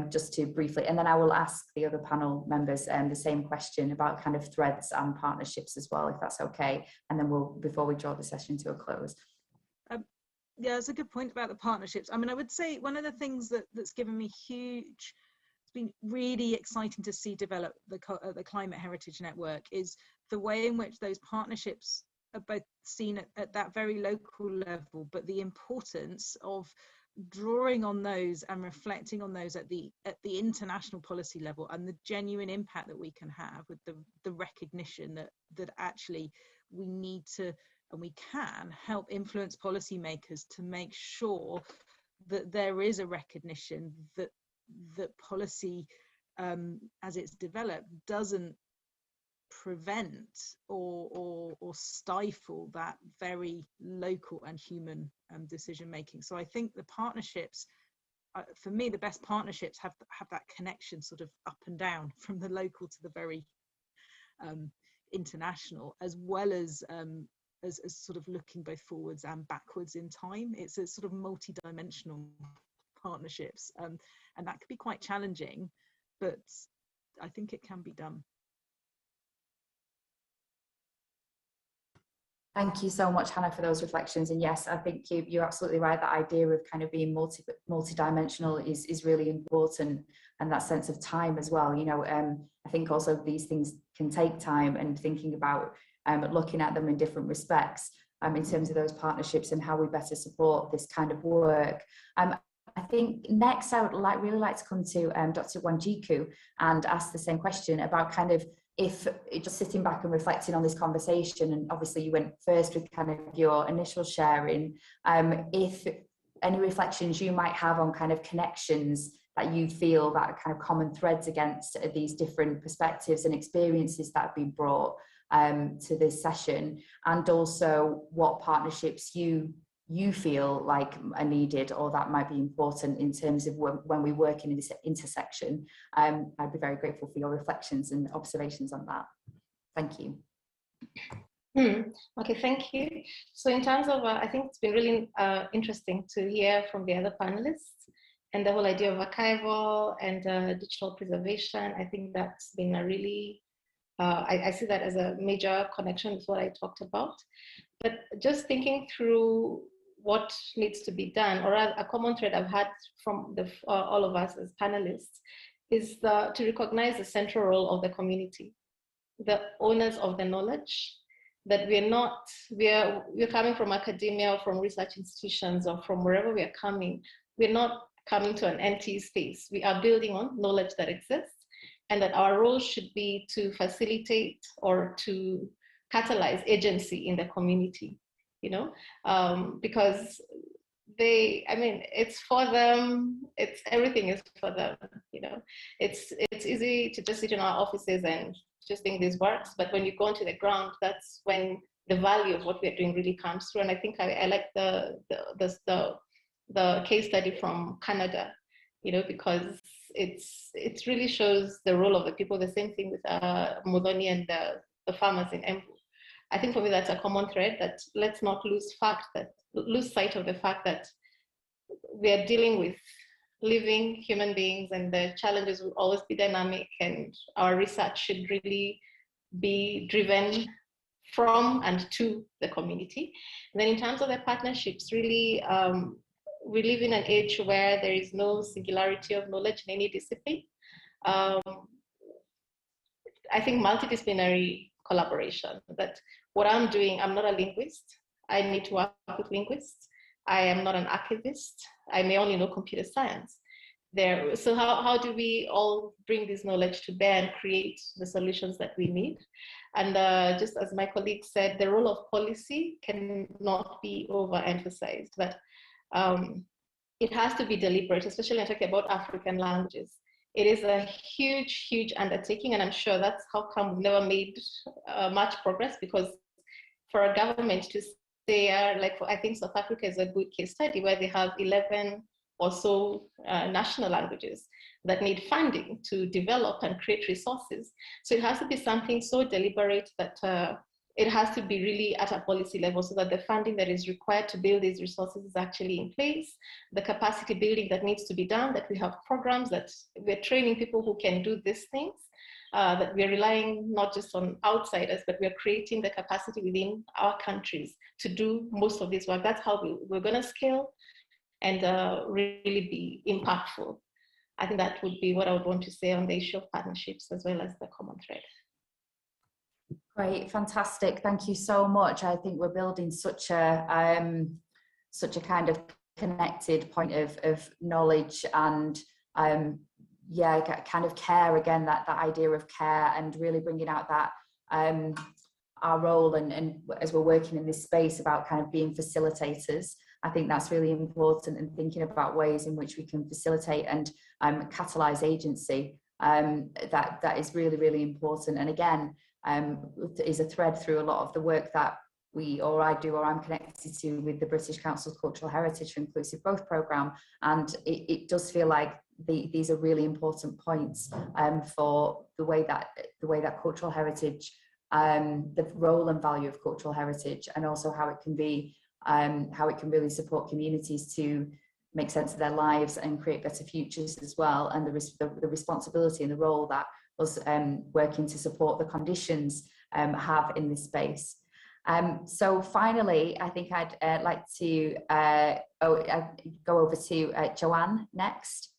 Just to briefly, and then I will ask the other panel members the same question about kind of threads and partnerships as well, if that's okay. And then before we draw the session to a close. Yeah, it's a good point about the partnerships. I mean, I would say one of the things that's given me huge, it's been really exciting to see develop the Climate Heritage Network, is the way in which those partnerships are both seen at that very local level, but the importance of drawing on those and reflecting on those at the international policy level, and the genuine impact that we can have with the recognition that actually we need to, and we can help influence policymakers to make sure that there is a recognition that policy as it's developed doesn't prevent or stifle that very local and human decision making. So I think the partnerships, for me, the best partnerships have that connection sort of up and down from the local to the very international, as well as sort of looking both forwards and backwards in time. It's a sort of multi-dimensional partnerships, and that could be quite challenging, but I think it can be done. Thank you so much, Hannah, for those reflections. And yes, I think you're absolutely right. That idea of kind of being multi-dimensional is really important, and that sense of time as well. You know, I think also these things can take time, and thinking about looking at them in different respects in terms of those partnerships and how we better support this kind of work. I think next I would really like to come to Dr. Wanjiku and ask the same question about kind of, if just sitting back and reflecting on this conversation, and obviously you went first with kind of your initial sharing, if any reflections you might have on kind of connections that you feel that are kind of common threads against these different perspectives and experiences that have been brought to this session, and also what partnerships you feel like are needed or that might be important in terms of when we work in this intersection. I'd be very grateful for your reflections and observations on that. Thank you. Okay, thank you. So in terms of, I think it's been really interesting to hear from the other panelists, and the whole idea of archival and digital preservation. I think that's been a really, I see that as a major connection with what I talked about. But just thinking through what needs to be done, or a common thread I've had from all of us as panelists, is to recognize the central role of the community, the owners of the knowledge, that we're coming from academia or from research institutions or from wherever we are coming. We're not coming to an empty space. We are building on knowledge that exists, and that our role should be to facilitate or to catalyze agency in the community, you know, because it's for them, everything is for them, you know. It's easy to just sit in our offices and just think this works, but when you go onto the ground, that's when the value of what we're doing really comes through. And I think I like the case study from Canada, you know, because it really shows the role of the people. The same thing with Modoni and the farmers in Embu. I think for me that's a common thread, that let's not lose sight of the fact that we are dealing with living human beings, and the challenges will always be dynamic, and our research should really be driven from and to the community. And then in terms of the partnerships, really, we live in an age where there is no singularity of knowledge in any discipline. I think multidisciplinary collaboration, that what I'm doing, I'm not a linguist, I need to work with linguists. I am not an archivist, I may only know computer science. So how do we all bring this knowledge to bear and create the solutions that we need? And just as my colleague said, the role of policy cannot be overemphasized, that it has to be deliberate, especially when talking about African languages. It is a huge, huge undertaking, and I'm sure that's how come we've never made much progress, because for a government to say, I think South Africa is a good case study, where they have 11 or so national languages that need funding to develop and create resources. So it has to be something so deliberate that it has to be really at a policy level, so that the funding that is required to build these resources is actually in place, the capacity building that needs to be done, that we have programs that we're training people who can do these things. that we're relying not just on outsiders, but we're creating the capacity within our countries to do most of this work. That's how we're going to scale and really be impactful. I think that would be what I would want to say on the issue of partnerships as well as the common thread. Great, fantastic. Thank you so much. I think we're building such a kind of connected point of knowledge and yeah, kind of care again, that idea of care, and really bringing out that our role and as we're working in this space about kind of being facilitators. I think that's really important, and thinking about ways in which we can facilitate and catalyze agency. That is really, really important. And again, is a thread through a lot of the work that I do, or I'm connected to with the British Council's Cultural Heritage for Inclusive Growth programme. And it does feel like these are really important points for the way that cultural heritage, the role and value of cultural heritage, and also how it can really support communities to make sense of their lives and create better futures as well, and the responsibility and the role that us working to support the conditions have in this space. So finally, I think I'd like to go over to Joanne next.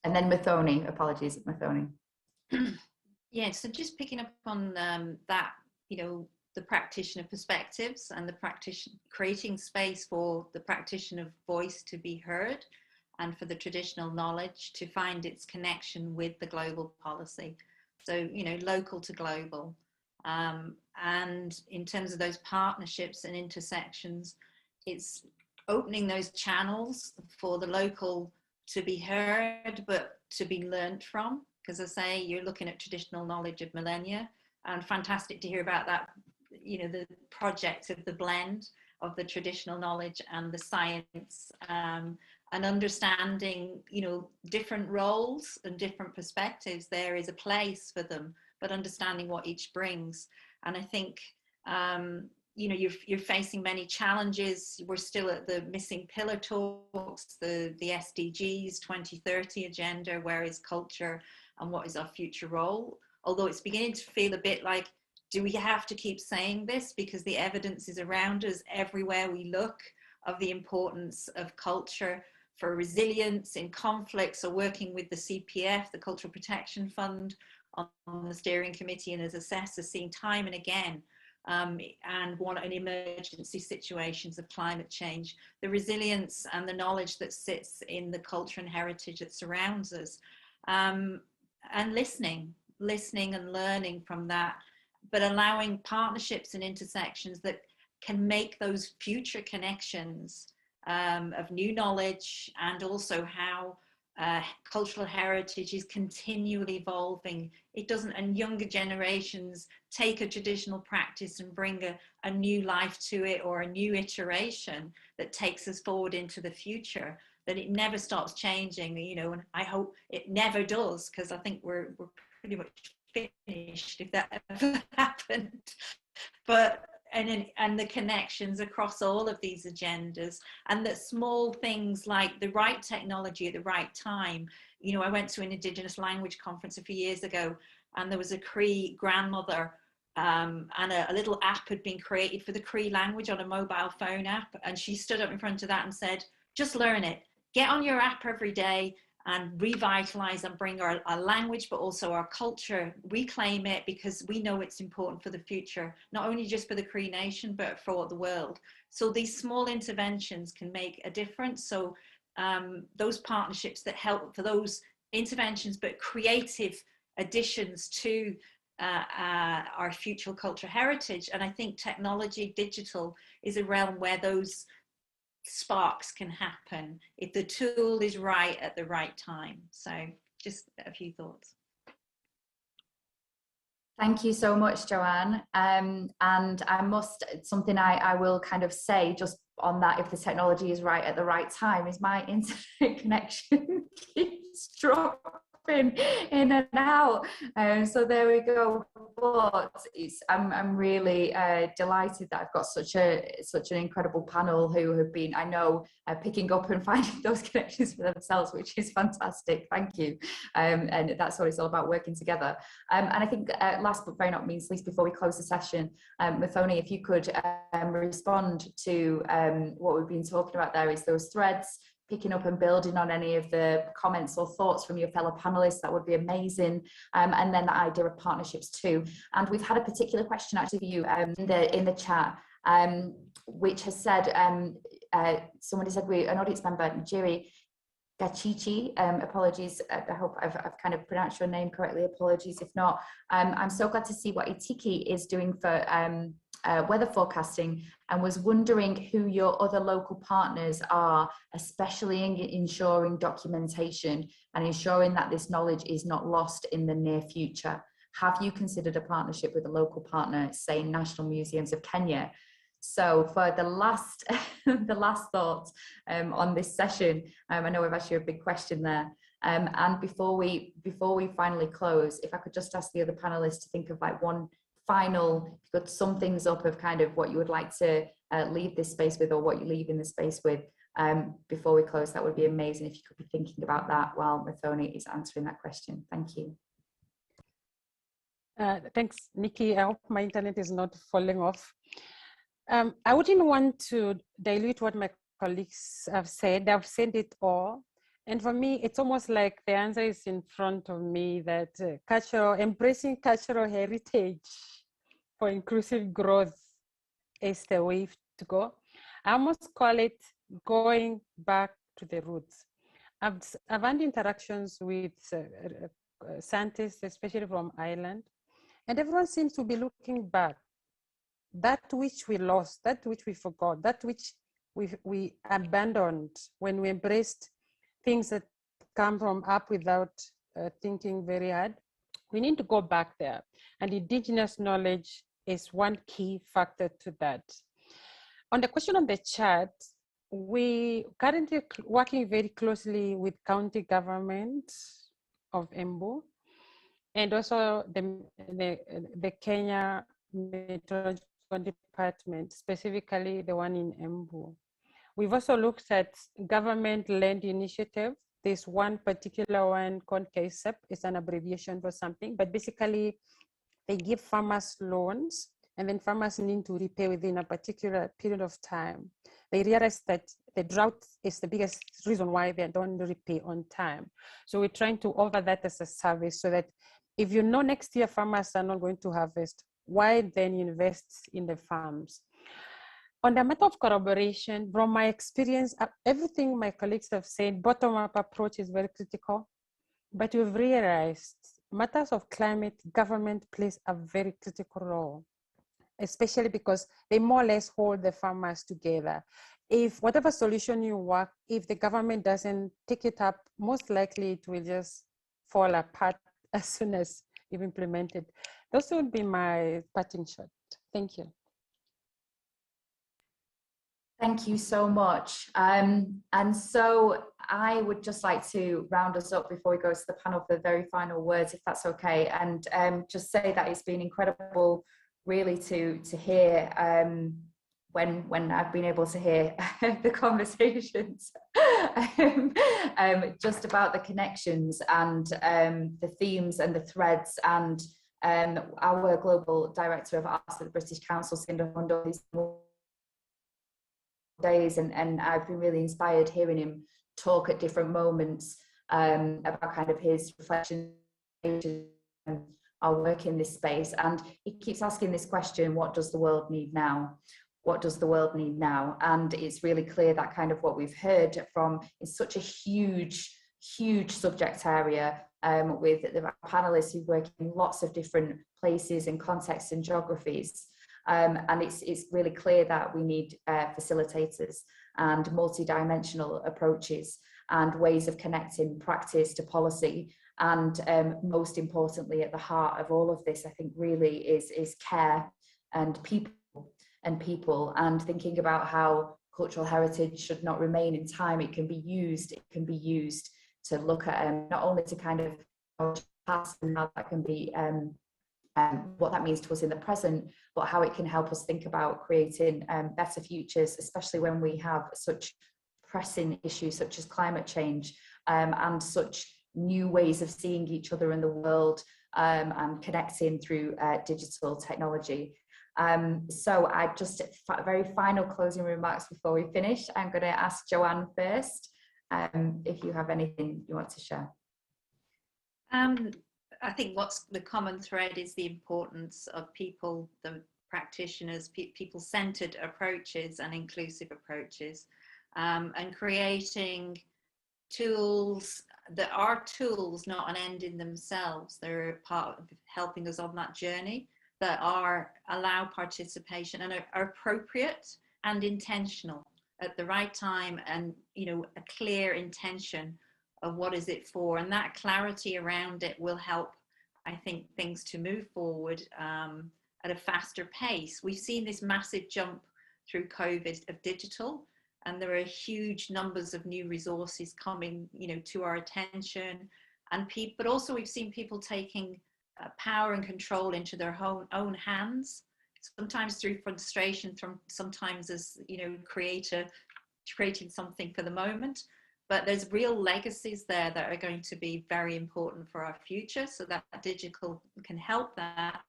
And then Muthoni, apologies, Muthoni. Yeah, so just picking up on that, the practitioner perspectives and the creating space for the practitioner voice to be heard, and for the traditional knowledge to find its connection with the global policy. So, local to global. And in terms of those partnerships and intersections, it's opening those channels for the local to be heard, but to be learned from. Because I say, you're looking at traditional knowledge of millennia, and fantastic to hear about that, the project of the blend of the traditional knowledge and the science, and understanding, different roles and different perspectives. There is a place for them, but understanding what each brings. And I think, you're facing many challenges. We're still at the missing pillar talks, the SDGs 2030 agenda, where is culture and what is our future role? Although it's beginning to feel a bit like, do we have to keep saying this? Because the evidence is around us everywhere we look of the importance of culture for resilience in conflicts, or working with the CPF, the Cultural Protection Fund, on the steering committee, and as assessors, seeing time and again, and one in emergency situations of climate change, the resilience and the knowledge that sits in the culture and heritage that surrounds us, and listening and learning from that, but allowing partnerships and intersections that can make those future connections of new knowledge, and also how cultural heritage is continually evolving. It doesn't, and younger generations take a traditional practice and bring a new life to it, or a new iteration that takes us forward into the future, that it never stops changing, and I hope it never does, because I think we're pretty much finished if that ever happened. But and the connections across all of these agendas, and that small things like the right technology at the right time. I went to an Indigenous language conference a few years ago, and there was a Cree grandmother, and a little app had been created for the Cree language on a mobile phone app, and she stood up in front of that and said, just learn it, get on your app every day and revitalize and bring our language, but also our culture, reclaim it, because we know it's important for the future, not only just for the Cree Nation, but for the world. So these small interventions can make a difference. So those partnerships that help for those interventions, but creative additions to our future cultural heritage. And I think technology, digital, is a realm where those sparks can happen if the tool is right at the right time. So just a few thoughts. Thank you so much, Joanne. And something I will kind of say just on that, if the technology is right at the right time, is my internet connection keeps dropping. popping in and out. So there we go. But I'm really delighted that I've got such an incredible panel who have been, I know, picking up and finding those connections for themselves, which is fantastic. Thank you. And that's what it's all about, working together. And I think last but very not least, before we close the session, Muthoni, if you could respond to what we've been talking about there, is those threads, picking up and building on any of the comments or thoughts from your fellow panelists, that would be amazing. And then the idea of partnerships too. And we've had a particular question actually for you in the chat, which has said, somebody said, an audience member, Njiri Gachichi, apologies, I hope I've kind of pronounced your name correctly, apologies if not. I'm so glad to see what Itiki is doing for weather forecasting, and was wondering who your other local partners are, especially in ensuring documentation and ensuring that this knowledge is not lost in the near future. Have you considered a partnership with a local partner, say National Museums of Kenya? So for the last thoughts on this session, I know we've asked you a big question there. And before we finally close, if I could just ask the other panelists to think of like one final, if you could sum things up of kind of what you would like to leave this space with, or what you leave in the space with before we close, that would be amazing if you could be thinking about that while Muthoni is answering that question. Thank you. Thanks, Nikki. I hope my internet is not falling off. I wouldn't want to dilute what my colleagues have said. I've said it all. And for me, it's almost like the answer is in front of me, that embracing cultural heritage for inclusive growth is the way to go. I almost call it going back to the roots. I've had interactions with scientists, especially from Ireland, and everyone seems to be looking back. That which we lost, that which we forgot, that which we abandoned when we embraced things that come from up without thinking very hard. We need to go back there. And indigenous knowledge is one key factor to that. On the question on the chat, we currently working very closely with county government of Embu, and also the Kenya Meteorological Department, specifically the one in Embu. We've also looked at government land initiative. There's one particular one called KSEP. It's an abbreviation for something, but basically they give farmers loans, and then farmers need to repay within a particular period of time. They realize that the drought is the biggest reason why they don't repay on time. So we're trying to offer that as a service, so that if you know next year farmers are not going to harvest, why then invest in the farms? On the matter of collaboration, from my experience, everything my colleagues have said, bottom-up approach is very critical, but we've realized matters of climate, government plays a very critical role, especially because they more or less hold the farmers together. If whatever solution you work, if the government doesn't take it up, most likely it will just fall apart as soon as you've implemented. Those would be my parting shot. Thank you. Thank you so much. And so I would just like to round us up before we go to the panel for the very final words, if that's okay. And just say that it's been incredible really to hear when I've been able to hear the conversations just about the connections and the themes and the threads, and our global director of arts at the British Council, Sinder Hondo, days, and I've been really inspired hearing him talk at different moments about kind of his reflections and our work in this space. And he keeps asking this question, what does the world need now? What does the world need now? And it's really clear that kind of what we've heard from is such a huge subject area with the panelists who work in lots of different places and contexts and geographies. And it's really clear that we need facilitators and multidimensional approaches and ways of connecting practice to policy. And most importantly, at the heart of all of this, I think really is care and people, and thinking about how cultural heritage should not remain in time. It can be used to look at not only to kind of past and how that can be what that means to us in the present, but how it can help us think about creating better futures, especially when we have such pressing issues such as climate change and such new ways of seeing each other in the world and connecting through digital technology. So I just, very final closing remarks before we finish. I'm going to ask Joanne first, if you have anything you want to share. I think what's the common thread is the importance of people, the practitioners, people-centered approaches and inclusive approaches, and creating tools that are tools, not an end in themselves. They're part of helping us on that journey, that allow participation and are appropriate and intentional at the right time, and a clear intention of what is it for, and that clarity around it will help, I think, things to move forward at a faster pace. We've seen this massive jump through COVID of digital, and there are huge numbers of new resources coming, to our attention, but also we've seen people taking power and control into their own hands, sometimes through frustration, sometimes as creating something for the moment. But there's real legacies there that are going to be very important for our future, so that digital can help that.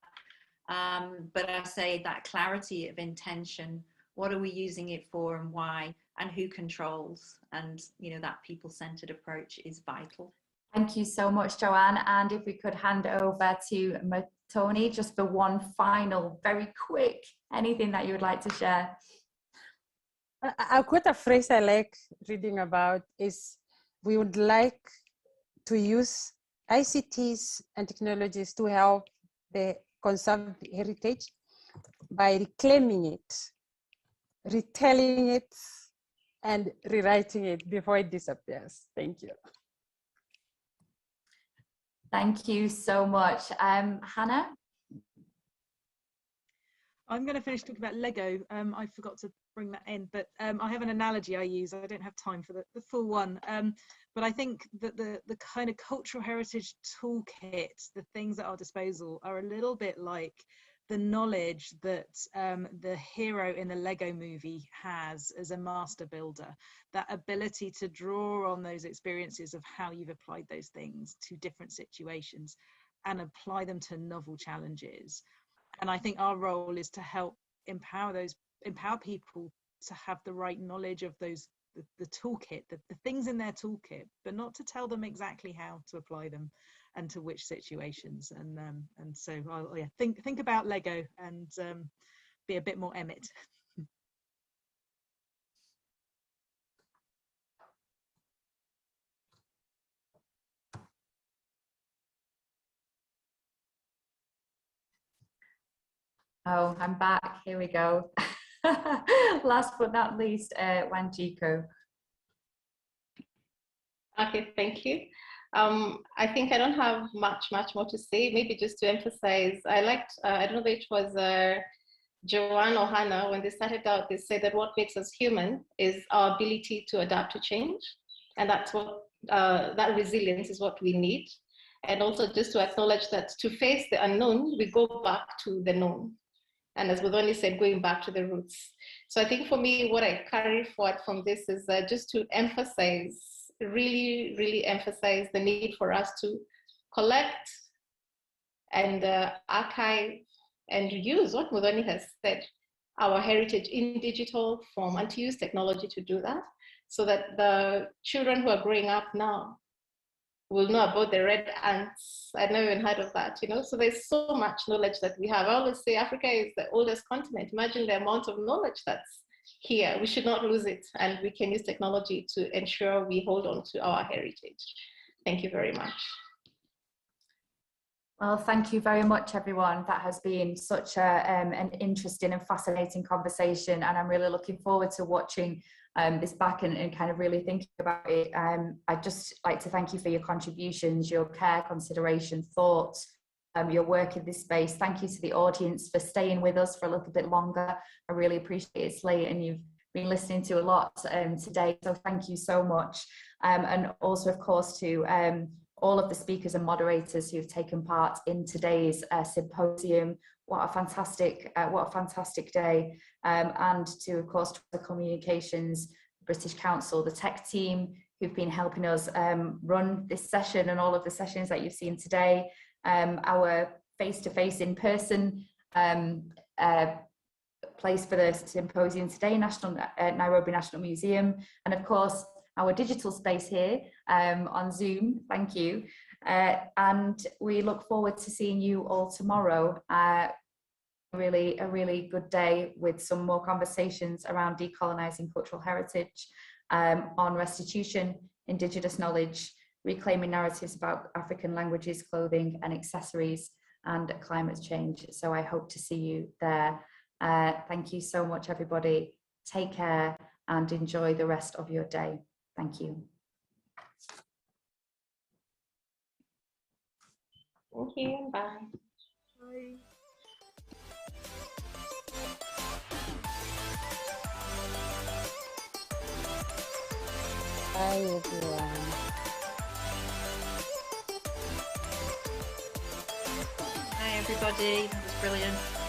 But I say that clarity of intention, what are we using it for and why, and who controls, and that people-centered approach is vital. Thank you so much, Joanne. And if we could hand over to Tony, just for one final, very quick, anything that you would like to share. I'll quote a phrase I like reading about is, we would like to use ICTs and technologies to help the conserved heritage by reclaiming it, retelling it, and rewriting it before it disappears. Thank you. Thank you so much. Hannah? I'm going to finish talking about Lego. I forgot to bring that in, but I have an analogy I use. I don't have time for the full one, but I think that the kind of cultural heritage toolkit, the things at our disposal, are a little bit like the knowledge that the hero in the Lego movie has as a master builder, that ability to draw on those experiences of how you've applied those things to different situations and apply them to novel challenges. And I think our role is to help empower people to have the right knowledge of those, the toolkit, the things in their toolkit, but not to tell them exactly how to apply them and to which situations. And so think about Lego and be a bit more Emmett. Oh, I'm back. Here we go. Last but not least, Wanjiko. Okay, thank you. I think I don't have much more to say. Maybe just to emphasize, I liked, I don't know if it was Joanne or Hannah, when they started out, they said that what makes us human is our ability to adapt to change. And that's what, that resilience is what we need. And also just to acknowledge that to face the unknown, we go back to the known. And as Bodoni said, going back to the roots. So I think for me, what I carry forward from this is just to emphasize, really emphasize the need for us to collect and archive and use what Bodoni has said, our heritage in digital form, and to use technology to do that, so that the children who are growing up now will know about the red ants. I'd never even heard of that, So there's so much knowledge that we have. I always say Africa is the oldest continent. Imagine the amount of knowledge that's here. We should not lose it. And we can use technology to ensure we hold on to our heritage. Thank you very much. Well, thank you very much, everyone. That has been such an interesting and fascinating conversation. And I'm really looking forward to watching this back and kind of really thinking about it. I'd just like to thank you for your contributions, your care, consideration, thoughts, your work in this space. Thank you to the audience for staying with us for a little bit longer. I really appreciate it's late and you've been listening to a lot today, so thank you so much. And also, of course, to all of the speakers and moderators who've taken part in today's symposium. What a fantastic day. And to, of course, the communications, British Council, the tech team who've been helping us run this session and all of the sessions that you've seen today, our face-to-face in-person place for the symposium today, Nairobi National Museum, and of course our digital space here on Zoom. Thank you. And we look forward to seeing you all tomorrow. A really good day with some more conversations around decolonising cultural heritage, on restitution, indigenous knowledge, reclaiming narratives about African languages, clothing and accessories, and climate change. So I hope to see you there. Thank you so much, everybody. Take care and enjoy the rest of your day. Thank you. Thank you. Bye. Bye. Bye, everyone. Hi, everybody. That was brilliant.